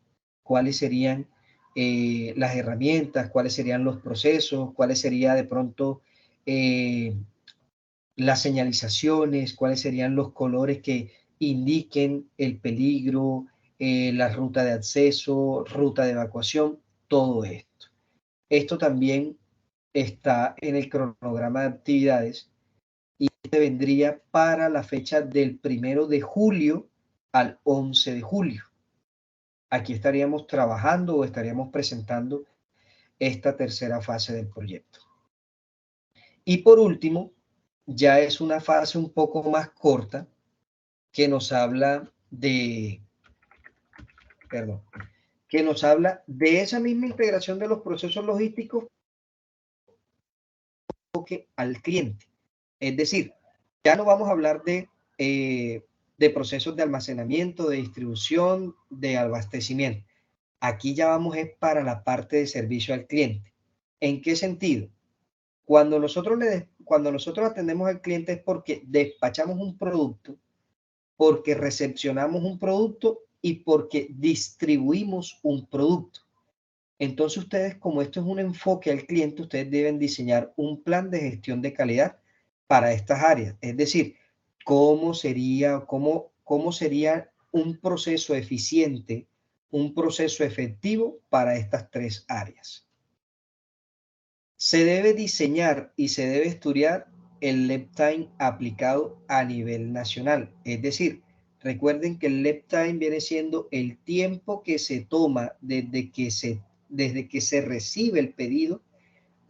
¿Cuáles serían las herramientas? ¿Cuáles serían los procesos? ¿Cuáles serían de pronto las señalizaciones? ¿Cuáles serían los colores que indiquen el peligro, la ruta de acceso, ruta de evacuación? Todo esto. Esto también está en el cronograma de actividades y este vendría para la fecha del 1 de julio al 11 de julio. Aquí estaríamos trabajando o estaríamos presentando esta tercera fase del proyecto. Y por último, ya es una fase un poco más corta que nos habla de, que nos habla de esa misma integración de los procesos logísticos al cliente. Es decir, ya no vamos a hablar de procesos de almacenamiento, de distribución, de abastecimiento. Aquí ya vamos para la parte de servicio al cliente. ¿En qué sentido? Cuando nosotros atendemos al cliente es porque despachamos un producto, porque recepcionamos un producto y porque distribuimos un producto. Entonces ustedes, como esto es un enfoque al cliente, ustedes deben diseñar un plan de gestión de calidad para estas áreas. Es decir, cómo sería un proceso eficiente, un proceso efectivo para estas tres áreas. Se debe diseñar y se debe estudiar el lead time aplicado a nivel nacional. Es decir, recuerden que el lead time viene siendo el tiempo que se toma desde que se recibe el pedido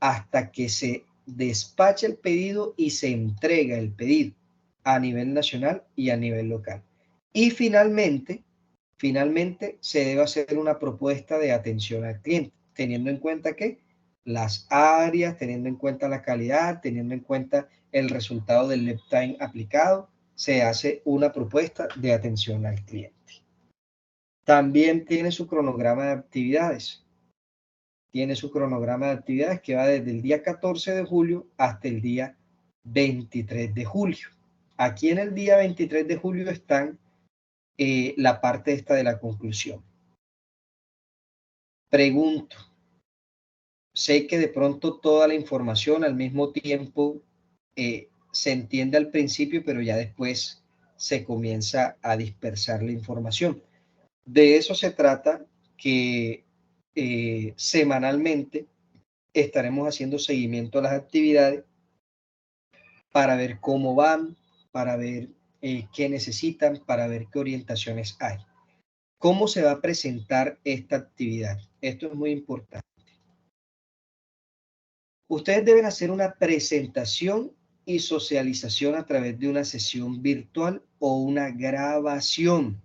hasta que se despacha el pedido y se entrega el pedido a nivel nacional y a nivel local. Y finalmente se debe hacer una propuesta de atención al cliente, teniendo en cuenta que las áreas, teniendo en cuenta la calidad, teniendo en cuenta el resultado del lead time aplicado, se hace una propuesta de atención al cliente. También tiene su cronograma de actividades. Tiene su cronograma de actividades que va desde el día 14 de julio hasta el día 23 de julio. Aquí en el día 23 de julio están la parte esta de la conclusión. Pregunto, sé que de pronto toda la información al mismo tiempo se entiende al principio, pero ya después se comienza a dispersar la información. De eso se trata, que semanalmente estaremos haciendo seguimiento a las actividades para ver cómo van, para ver qué necesitan, para ver qué orientaciones hay. ¿Cómo se va a presentar esta actividad? Esto es muy importante. Ustedes deben hacer una presentación y socialización a través de una sesión virtual o una grabación.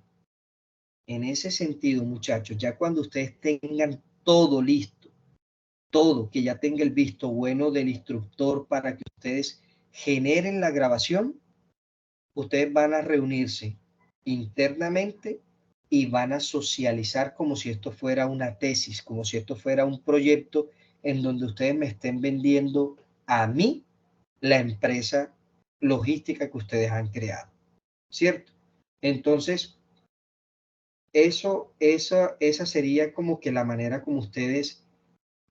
En ese sentido, muchachos, ya cuando ustedes tengan todo listo, todo, que ya tenga el visto bueno del instructor para que ustedes generen la grabación, ustedes van a reunirse internamente y van a socializar como si esto fuera una tesis, como si esto fuera un proyecto en donde ustedes me estén vendiendo a mí la empresa logística que ustedes han creado, ¿cierto? Entonces, esa sería como que la manera como ustedes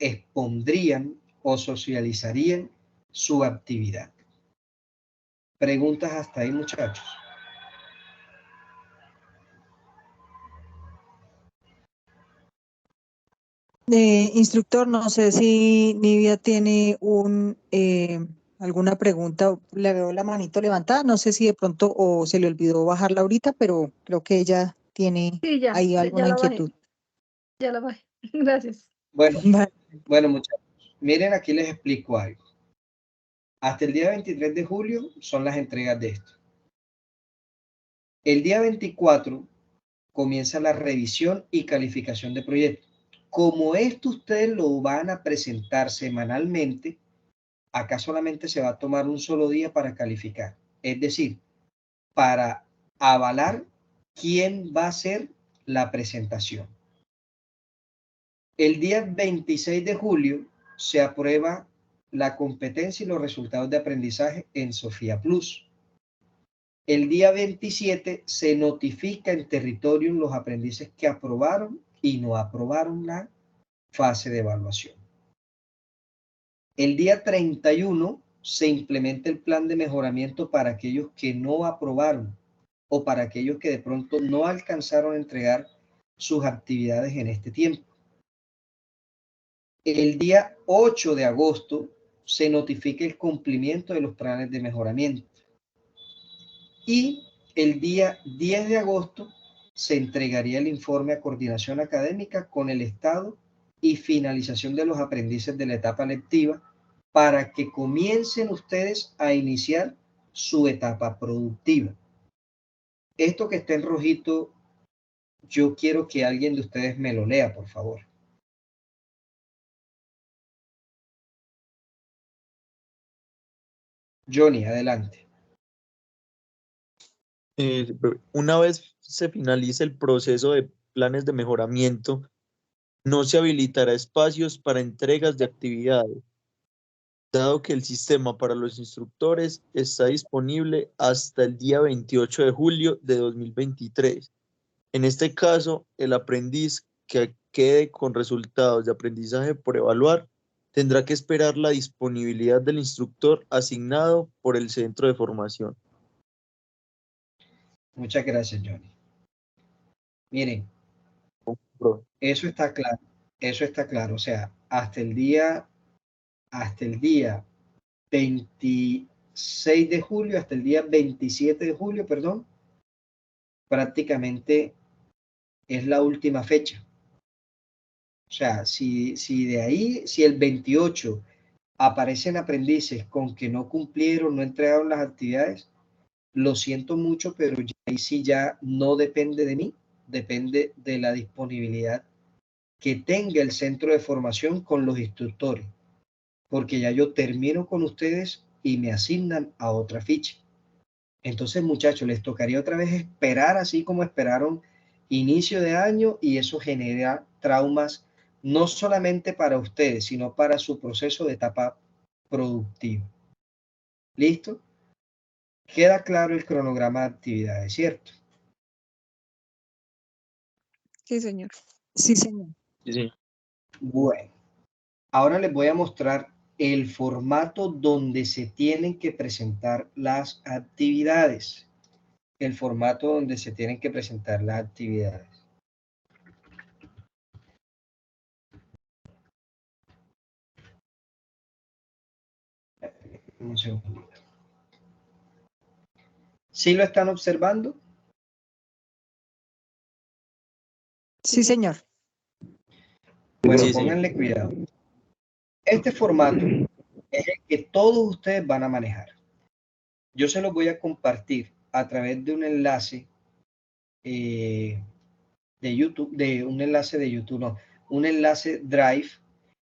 expondrían o socializarían su actividad. ¿Preguntas hasta ahí, muchachos? Instructor, no sé si Nivia tiene alguna pregunta. Le veo la manito levantada. No sé si de pronto o se le olvidó bajarla ahorita, pero creo que ella tiene Sí, ya, ahí ya alguna la bajé. inquietud. Ya la bajé. Gracias. Bueno, muchachos, miren, aquí les explico algo. Hasta el día 23 de julio son las entregas de esto. El día 24 comienza la revisión y calificación de proyectos. Como esto ustedes lo van a presentar semanalmente, acá solamente se va a tomar un solo día para calificar. Es decir, para avalar quién va a hacer la presentación. El día 26 de julio se aprueba la competencia y los resultados de aprendizaje en Sofía Plus. El día 27 se notifica en territorio los aprendices que aprobaron y no aprobaron la fase de evaluación. El día 31 se implementa el plan de mejoramiento para aquellos que no aprobaron o para aquellos que de pronto no alcanzaron a entregar sus actividades en este tiempo. El día 8 de agosto se notifica el cumplimiento de los planes de mejoramiento. Y el día 10 de agosto se entregaría el informe a coordinación académica con el estado y finalización de los aprendices de la etapa lectiva para que comiencen ustedes a iniciar su etapa productiva. Esto que está en rojito, yo quiero que alguien de ustedes me lo lea, por favor. Johnny, adelante. Una vez se finalice el proceso de planes de mejoramiento, no se habilitará espacios para entregas de actividades, dado que el sistema para los instructores está disponible hasta el día 28 de julio de 2023. En este caso, el aprendiz que quede con resultados de aprendizaje por evaluar tendrá que esperar la disponibilidad del instructor asignado por el centro de formación. Muchas gracias, Johnny. Miren, eso está claro. Eso está claro. O sea, hasta el día 26 de julio, hasta el día 27 de julio, perdón, prácticamente es la última fecha. O sea, si de ahí, si el 28 aparecen aprendices con que no cumplieron, no entregaron las actividades, lo siento mucho, pero ahí sí ya no depende de mí, depende de la disponibilidad que tenga el centro de formación con los instructores, porque ya yo termino con ustedes y me asignan a otra ficha. Entonces, muchachos, les tocaría otra vez esperar, así como esperaron inicio de año, y eso genera traumas no solamente para ustedes, sino para su proceso de etapa productiva. ¿Listo? Queda claro el cronograma de actividades, ¿cierto? Sí, señor. Sí, señor. Sí. Bueno, ahora les voy a mostrar el formato donde se tienen que presentar las actividades. El formato donde se tienen que presentar las actividades. Un segundo. ¿Sí lo están observando? Sí, señor. Bueno, Sí, pónganle cuidado. Este formato es el que todos ustedes van a manejar. Yo se los voy a compartir a través de un enlace de YouTube, un enlace Drive,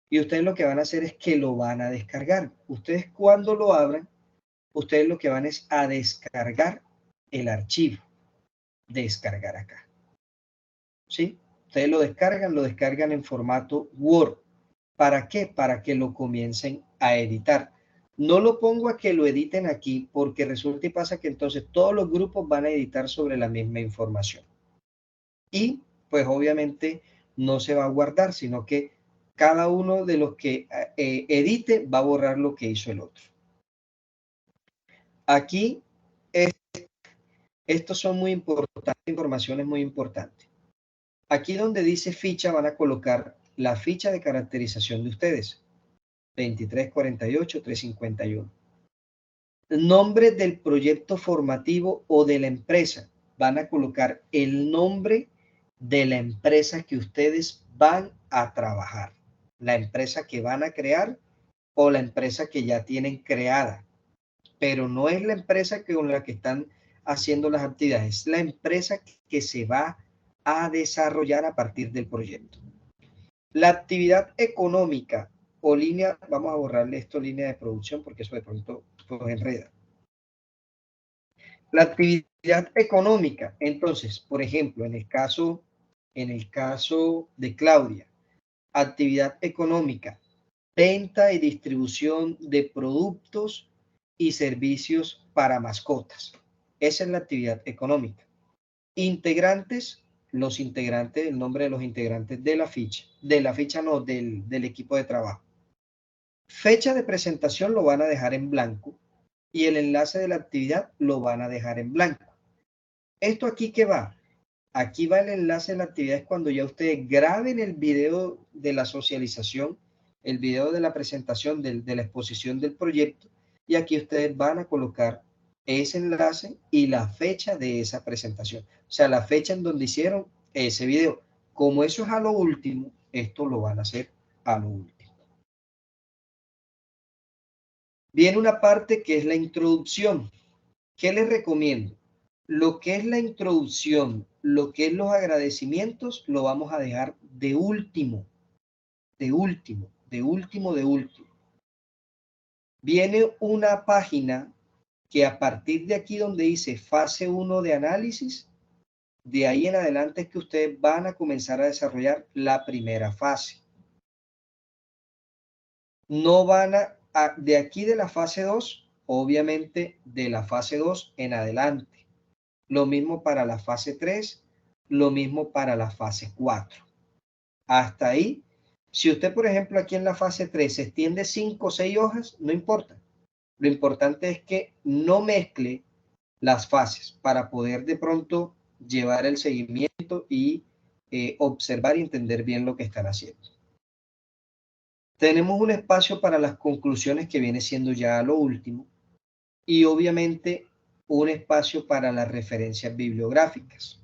y ustedes lo que van a hacer es que lo van a descargar. Ustedes cuando lo abran, ustedes lo que van es a descargar el archivo. Descargar acá. ¿Sí? Ustedes lo descargan en formato Word. ¿Para qué? Para que lo comiencen a editar. No lo pongo a que lo editen aquí porque resulta y pasa que entonces todos los grupos van a editar sobre la misma información. Y pues obviamente no se va a guardar, sino que cada uno de los que edite va a borrar lo que hizo el otro. Aquí, estos son muy importantes, informaciones muy importantes. Aquí donde dice ficha van a colocar la ficha de caracterización de ustedes. 2348, 351. Nombre del proyecto formativo o de la empresa. Van a colocar el nombre de la empresa que ustedes van a trabajar. La empresa que van a crear o la empresa que ya tienen creada. Pero no es la empresa con la que están haciendo las actividades. Es la empresa que se va a desarrollar a partir del proyecto. La actividad económica o línea, vamos a borrarle esto, línea de producción, porque eso de pronto nos enreda. La actividad económica, entonces, por ejemplo, en el caso de Claudia, actividad económica, venta y distribución de productos y servicios para mascotas. Esa es la actividad económica. Integrantes, los integrantes, el nombre de los integrantes de la ficha no, del equipo de trabajo. Fecha de presentación lo van a dejar en blanco y el enlace de la actividad lo van a dejar en blanco. ¿Esto aquí qué va? Aquí va el enlace de la actividad, es cuando ya ustedes graben el video de la socialización, el video de la presentación, de la exposición del proyecto, y aquí ustedes van a colocar ese enlace y la fecha de esa presentación. O sea, la fecha en donde hicieron ese video. Como eso es a lo último, esto lo van a hacer a lo último. Viene una parte que es la introducción. ¿Qué les recomiendo? Lo que es la introducción, lo que es los agradecimientos, lo vamos a dejar de último, de último, de último, de último. Viene una página que a partir de aquí donde dice fase 1 de análisis, de ahí en adelante es que ustedes van a comenzar a desarrollar la primera fase. No van de aquí de la fase 2, obviamente de la fase 2 en adelante. Lo mismo para la fase 3, lo mismo para la fase 4. Hasta ahí, si usted, por ejemplo, aquí en la fase 3 se extiende 5 o 6 hojas, no importa. Lo importante es que no mezcle las fases para poder de pronto llevar el seguimiento y observar y entender bien lo que están haciendo. Tenemos un espacio para las conclusiones que viene siendo ya lo último y obviamente un espacio para las referencias bibliográficas.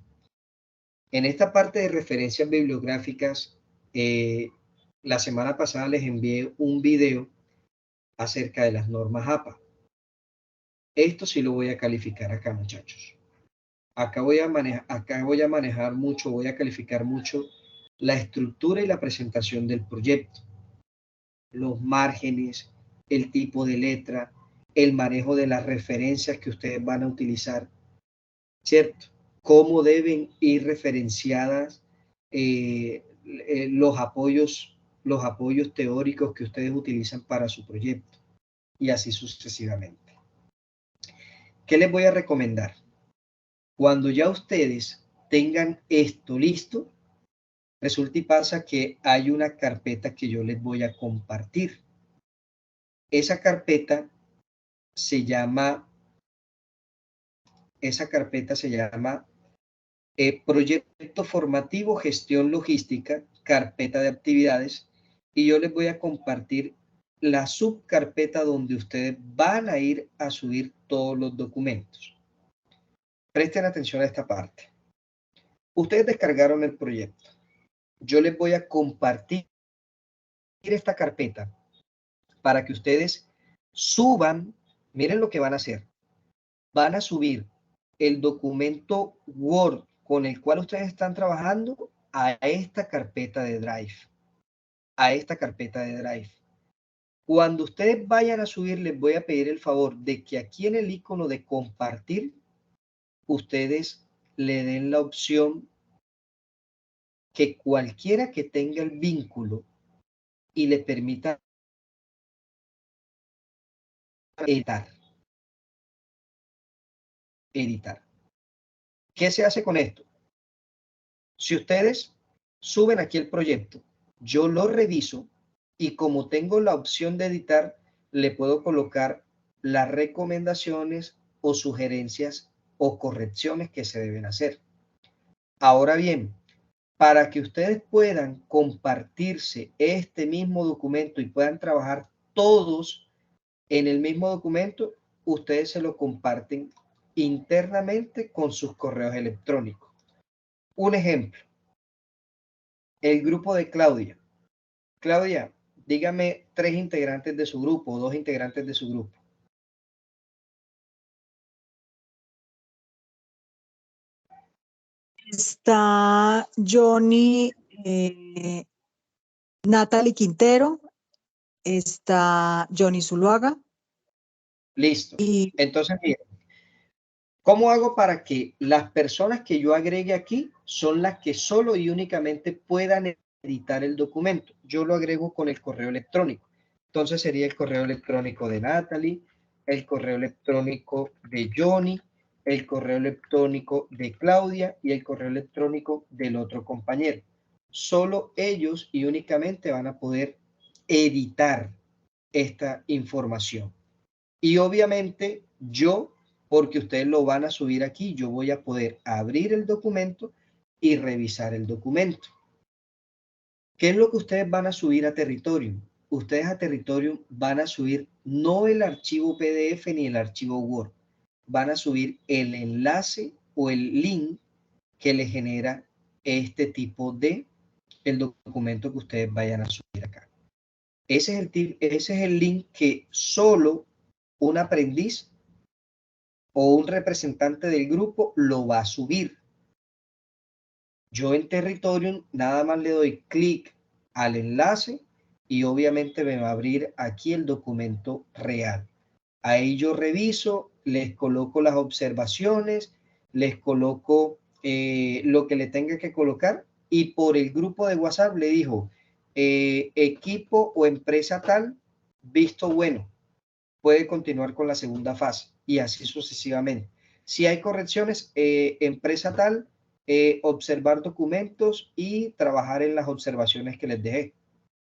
En esta parte de referencias bibliográficas, la semana pasada les envié un video acerca de las normas APA. Esto sí lo voy a calificar acá, muchachos. Acá voy a manejar mucho, voy a calificar mucho la estructura y la presentación del proyecto. Los márgenes, el tipo de letra, el manejo de las referencias que ustedes van a utilizar, ¿cierto? Cómo deben ir referenciadas los apoyos teóricos que ustedes utilizan para su proyecto y así sucesivamente. ¿Qué les voy a recomendar? Cuando ya ustedes tengan esto listo, resulta y pasa que hay una carpeta que yo les voy a compartir. Esa carpeta se llama Proyecto Formativo, Gestión Logística, Carpeta de Actividades, y yo les voy a compartir la subcarpeta donde ustedes van a ir a subir todos los documentos. Presten atención a esta parte. Ustedes descargaron el proyecto. Yo les voy a compartir esta carpeta para que ustedes suban. Miren lo que van a hacer. Van a subir el documento Word con el cual ustedes están trabajando a esta carpeta de Drive. Cuando ustedes vayan a subir, les voy a pedir el favor de que aquí en el icono de compartir, ustedes le den la opción que cualquiera que tenga el vínculo y le permita editar. ¿Qué se hace con esto? Si ustedes suben aquí el proyecto yo lo reviso y como tengo la opción de editar, le puedo colocar las recomendaciones o sugerencias o correcciones que se deben hacer. Ahora bien, para que ustedes puedan compartirse este mismo documento y puedan trabajar todos en el mismo documento, ustedes se lo comparten internamente con sus correos electrónicos. Un ejemplo, el grupo de Claudia. Claudia, dígame 3 integrantes de su grupo o 2 integrantes de su grupo. Está Johnny, Natalie Quintero, está Johnny Zuluaga. Listo. Y Entonces, miren, ¿cómo hago para que las personas que yo agregue aquí son las que solo y únicamente puedan editar el documento? Yo lo agrego con el correo electrónico. Entonces sería el correo electrónico de Natalie, el correo electrónico de Johnny, el correo electrónico de Claudia y el correo electrónico del otro compañero. Solo ellos y únicamente van a poder editar esta información. Y obviamente yo, porque ustedes lo van a subir aquí, yo voy a poder abrir el documento y revisar el documento. ¿Qué es lo que ustedes van a subir a Territorium? Ustedes a Territorium van a subir no el archivo PDF ni el archivo Word, van a subir el enlace o el link que le genera este tipo de el documento que ustedes vayan a subir acá. Ese es el link que solo un aprendiz o un representante del grupo lo va a subir. Yo en Territorium nada más le doy clic al enlace y obviamente me va a abrir aquí el documento real. Ahí yo reviso, les coloco las observaciones, les coloco lo que le tenga que colocar y por el grupo de WhatsApp le dijo equipo o empresa tal, visto bueno, puede continuar con la segunda fase y así sucesivamente. Si hay correcciones, empresa tal, observar documentos y trabajar en las observaciones que les dejé.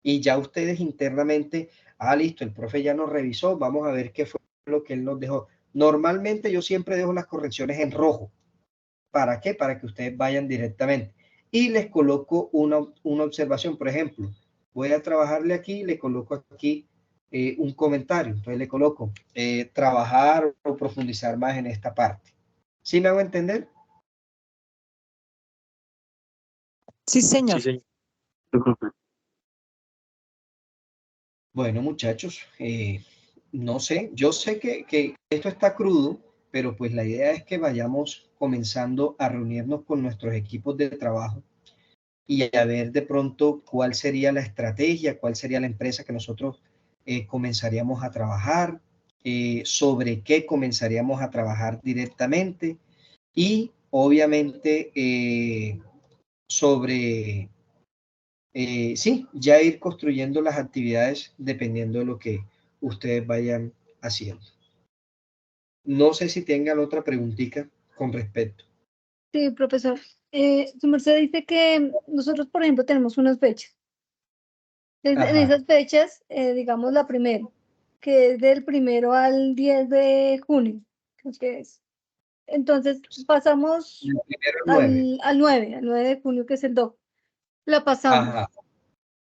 Y ya ustedes internamente, listo, el profe ya nos revisó, vamos a ver qué fue lo que él nos dejó. Normalmente yo siempre dejo las correcciones en rojo. ¿Para qué? Para que ustedes vayan directamente. Y les coloco una observación, por ejemplo, voy a trabajarle aquí, le coloco aquí un comentario. Entonces le coloco trabajar o profundizar más en esta parte. ¿Sí me hago entender? sí, señor. Sí, señor. Bueno, muchachos, no sé, yo sé que esto está crudo, pero pues la idea es que vayamos comenzando a reunirnos con nuestros equipos de trabajo y a ver de pronto cuál sería la estrategia, cuál sería la empresa que nosotros comenzaríamos a trabajar, sobre qué comenzaríamos a trabajar directamente y obviamente sobre, sí, ya ir construyendo las actividades dependiendo de lo que ustedes vayan haciendo. No sé si tengan otra preguntita con respecto. Sí, profesor. Su merced dice que nosotros, por ejemplo, tenemos unas fechas. En Ajá. esas fechas, digamos la primera, que es del 1 al 10 de junio, creo que es. Entonces pasamos El primero el 9. al 9 de junio, que es el 2. La pasamos. Ajá.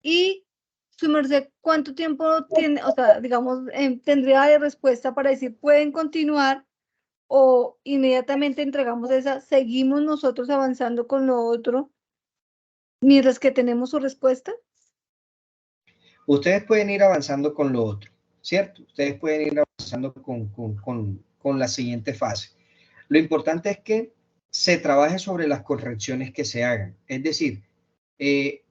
Y su merced, ¿cuánto tiempo tiene? O sea, digamos, tendría de respuesta para decir, pueden continuar o inmediatamente entregamos esa, seguimos nosotros avanzando con lo otro mientras que tenemos su respuesta. Ustedes pueden ir avanzando con lo otro, ¿cierto? Ustedes pueden ir avanzando con la siguiente fase. Lo importante es que se trabaje sobre las correcciones que se hagan. Es decir,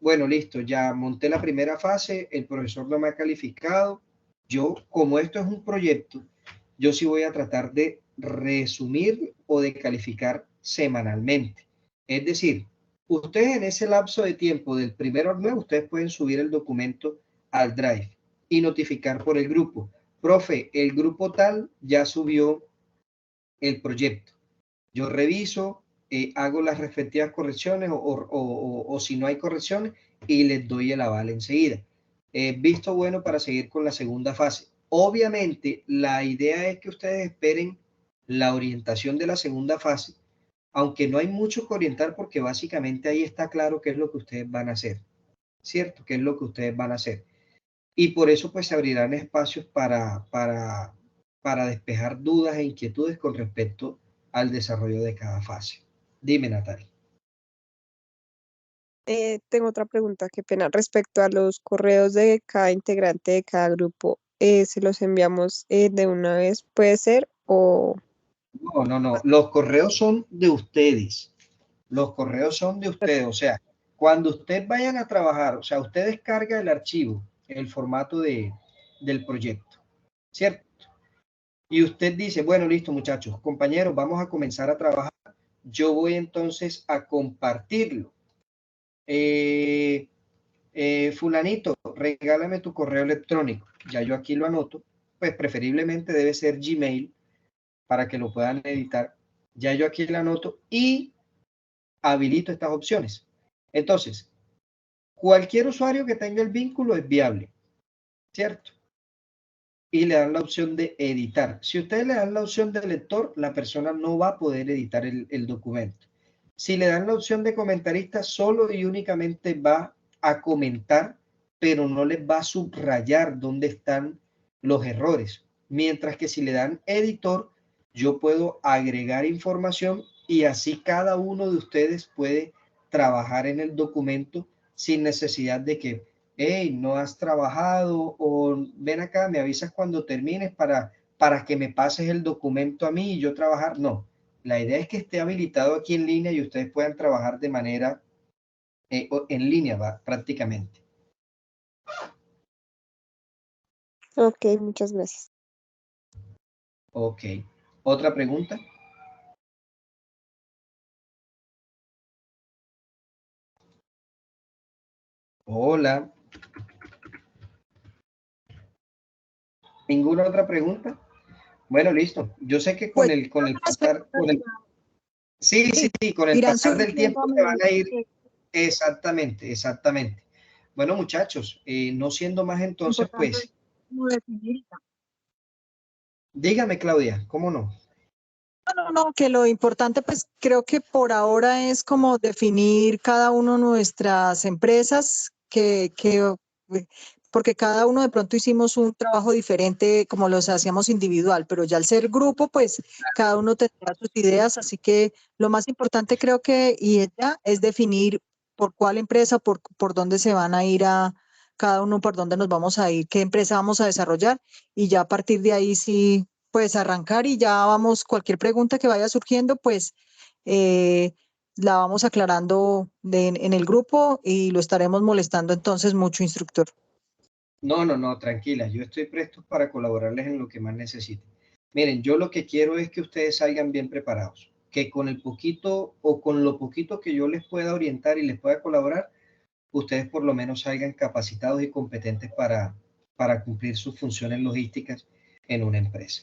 bueno, listo, ya monté la primera fase, el profesor no me ha calificado. Yo, como esto es un proyecto, yo sí voy a tratar de resumir o de calificar semanalmente. Es decir, ustedes en ese lapso de tiempo del 1 al 9, ustedes pueden subir el documento al Drive y notificar por el grupo. Profe, el grupo tal ya subió el proyecto. Yo reviso, hago las respectivas correcciones o si no hay correcciones y les doy el aval enseguida. Visto bueno para seguir con la segunda fase. Obviamente, la idea es que ustedes esperen la orientación de la segunda fase, aunque no hay mucho que orientar porque básicamente ahí está claro qué es lo que ustedes van a hacer, ¿cierto? ¿Qué es lo que ustedes van a hacer? Y por eso pues se abrirán espacios para despejar dudas e inquietudes con respecto al desarrollo de cada fase. Dime, Natalia. Tengo otra pregunta, qué pena. Respecto a los correos de cada integrante de cada grupo, ¿se los enviamos de una vez, puede ser? O No. Los correos son de ustedes. Los correos son de ustedes. O sea, cuando ustedes vayan a trabajar, o sea, usted descarga el archivo, el formato del proyecto, ¿cierto? Y usted dice, bueno, listo, muchachos, compañeros, vamos a comenzar a trabajar. Yo voy entonces a compartirlo. Fulanito, regálame tu correo electrónico. Ya yo aquí lo anoto. Pues preferiblemente debe ser Gmail para que lo puedan editar. Ya yo aquí lo anoto y habilito estas opciones. Entonces, cualquier usuario que tenga el vínculo es viable, ¿cierto? Y le dan la opción de editar. Si ustedes le dan la opción de lector, la persona no va a poder editar el documento. Si le dan la opción de comentarista, solo y únicamente va a comentar, pero no les va a subrayar dónde están los errores. Mientras que si le dan editor, yo puedo agregar información y así cada uno de ustedes puede trabajar en el documento sin necesidad de que hey, no has trabajado o ven acá, me avisas cuando termines para que me pases el documento a mí y yo trabajar. No, la idea es que esté habilitado aquí en línea y ustedes puedan trabajar de manera en línea, prácticamente. ok, muchas gracias. Ok. ¿Otra pregunta? Hola. ¿Ninguna otra pregunta? Bueno, listo. Yo sé que con Pues, el pasar, sí, con el irán pasar del surgiendo tiempo a se van medida a ir. que Exactamente. Bueno, muchachos, no siendo más entonces, importante pues, como definir. dígame, Claudia, ¿cómo no? No, que lo importante pues creo que por ahora es como definir cada uno nuestras empresas, porque cada uno de pronto hicimos un trabajo diferente como los hacíamos individual, pero ya al ser grupo pues cada uno tendrá sus ideas, así que lo más importante creo que y ya es definir por cuál empresa, por dónde se van a ir a cada uno, por dónde nos vamos a ir, qué empresa vamos a desarrollar y ya a partir de ahí sí pues arrancar y ya vamos, cualquier pregunta que vaya surgiendo, pues la vamos aclarando en el grupo y lo estaremos molestando entonces mucho, instructor. No, tranquila, yo estoy presto para colaborarles en lo que más necesiten. Miren, yo lo que quiero es que ustedes salgan bien preparados, que con el poquito o con lo poquito que yo les pueda orientar y les pueda colaborar, ustedes por lo menos salgan capacitados y competentes para cumplir sus funciones logísticas en una empresa.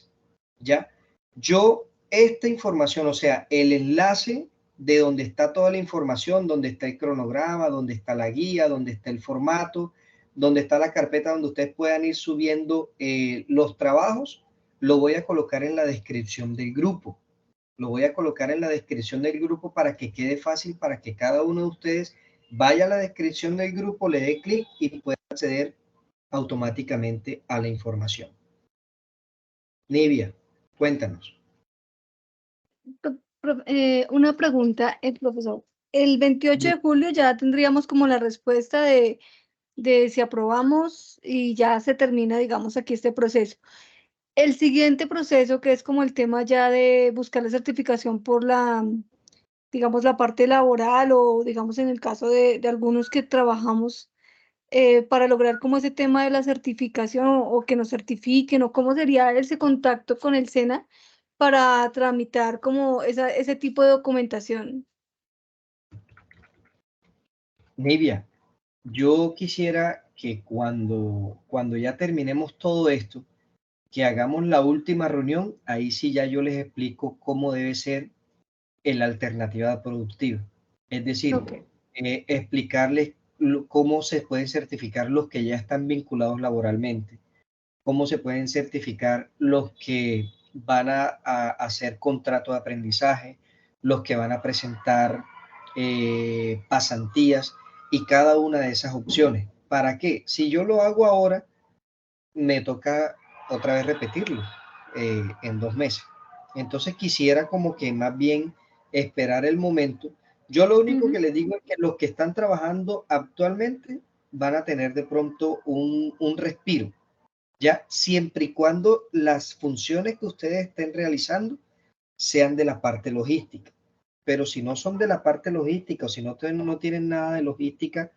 ¿Ya? Yo, esta información, o sea, el enlace de donde está toda la información, donde está el cronograma, donde está la guía, donde está el formato, donde está la carpeta donde ustedes puedan ir subiendo los trabajos, lo voy a colocar en la descripción del grupo. Lo voy a colocar en la descripción del grupo para que quede fácil, para que cada uno de ustedes vaya a la descripción del grupo, le dé clic y pueda acceder automáticamente a la información. Nivia, cuéntanos. Una pregunta, profesor. El 28 de julio ya tendríamos como la respuesta de si aprobamos y ya se termina, digamos, aquí este proceso. El siguiente proceso, que es como el tema ya de buscar la certificación por la, digamos, la parte laboral o, digamos, en el caso de algunos que trabajamos para lograr como ese tema de la certificación o que nos certifiquen o cómo sería ese contacto con el SENA para tramitar como ese tipo de documentación. Nivia, yo quisiera que cuando ya terminemos todo esto, que hagamos la última reunión, ahí sí ya yo les explico cómo debe ser en la alternativa productiva. Es decir, Ok. explicarles cómo se pueden certificar los que ya están vinculados laboralmente, cómo se pueden certificar los que van a hacer contrato de aprendizaje, los que van a presentar pasantías y cada una de esas opciones. ¿Para qué? Si yo lo hago ahora, me toca otra vez repetirlo en 2 meses. Entonces quisiera como que más bien esperar el momento. Yo lo único que les digo es que los que están trabajando actualmente van a tener de pronto un respiro, ya siempre y cuando las funciones que ustedes estén realizando sean de la parte logística. Pero si no son de la parte logística o si no tienen nada de logística,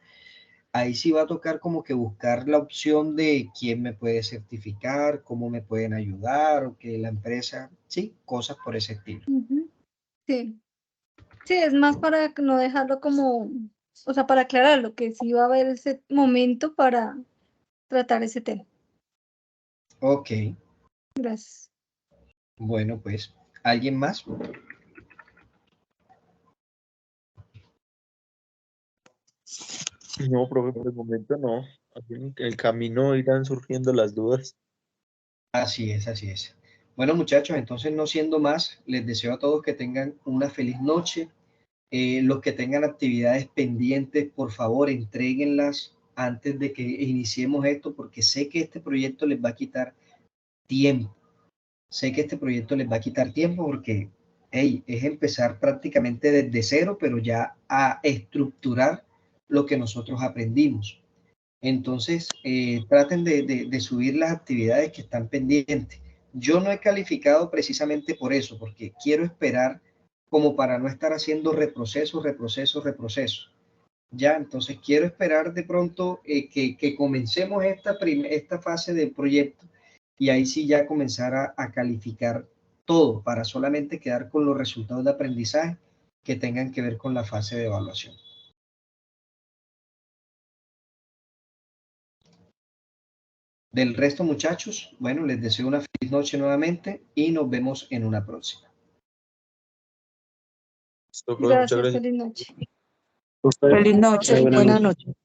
ahí sí va a tocar como que buscar la opción de quién me puede certificar, cómo me pueden ayudar o que la empresa, sí, cosas por ese estilo. Sí. Sí, es más para no dejarlo como, o sea, para aclararlo, que sí va a haber ese momento para tratar ese tema. Ok, Gracias. bueno, pues, ¿alguien más? No, profe, por el momento no. Aquí en el camino irán surgiendo las dudas. Así es, así es. Bueno, muchachos, entonces no siendo más, les deseo a todos que tengan una feliz noche. Los que tengan actividades pendientes, por favor, entréguenlas antes de que iniciemos esto, porque sé que este proyecto les va a quitar tiempo. Sé que este proyecto les va a quitar tiempo porque, hey, es empezar prácticamente desde cero, pero ya a estructurar lo que nosotros aprendimos. Entonces, traten de subir las actividades que están pendientes. Yo no he calificado precisamente por eso, porque quiero esperar como para no estar haciendo reproceso. Ya, entonces quiero esperar de pronto que comencemos esta fase del proyecto y ahí sí ya comenzar a calificar todo para solamente quedar con los resultados de aprendizaje que tengan que ver con la fase de evaluación. Del resto, muchachos, bueno, les deseo una feliz noche nuevamente y nos vemos en una próxima. Listo, profe, muchas Gracias, gracias. feliz noche. Feliz noche, Buenas buena noches. noche.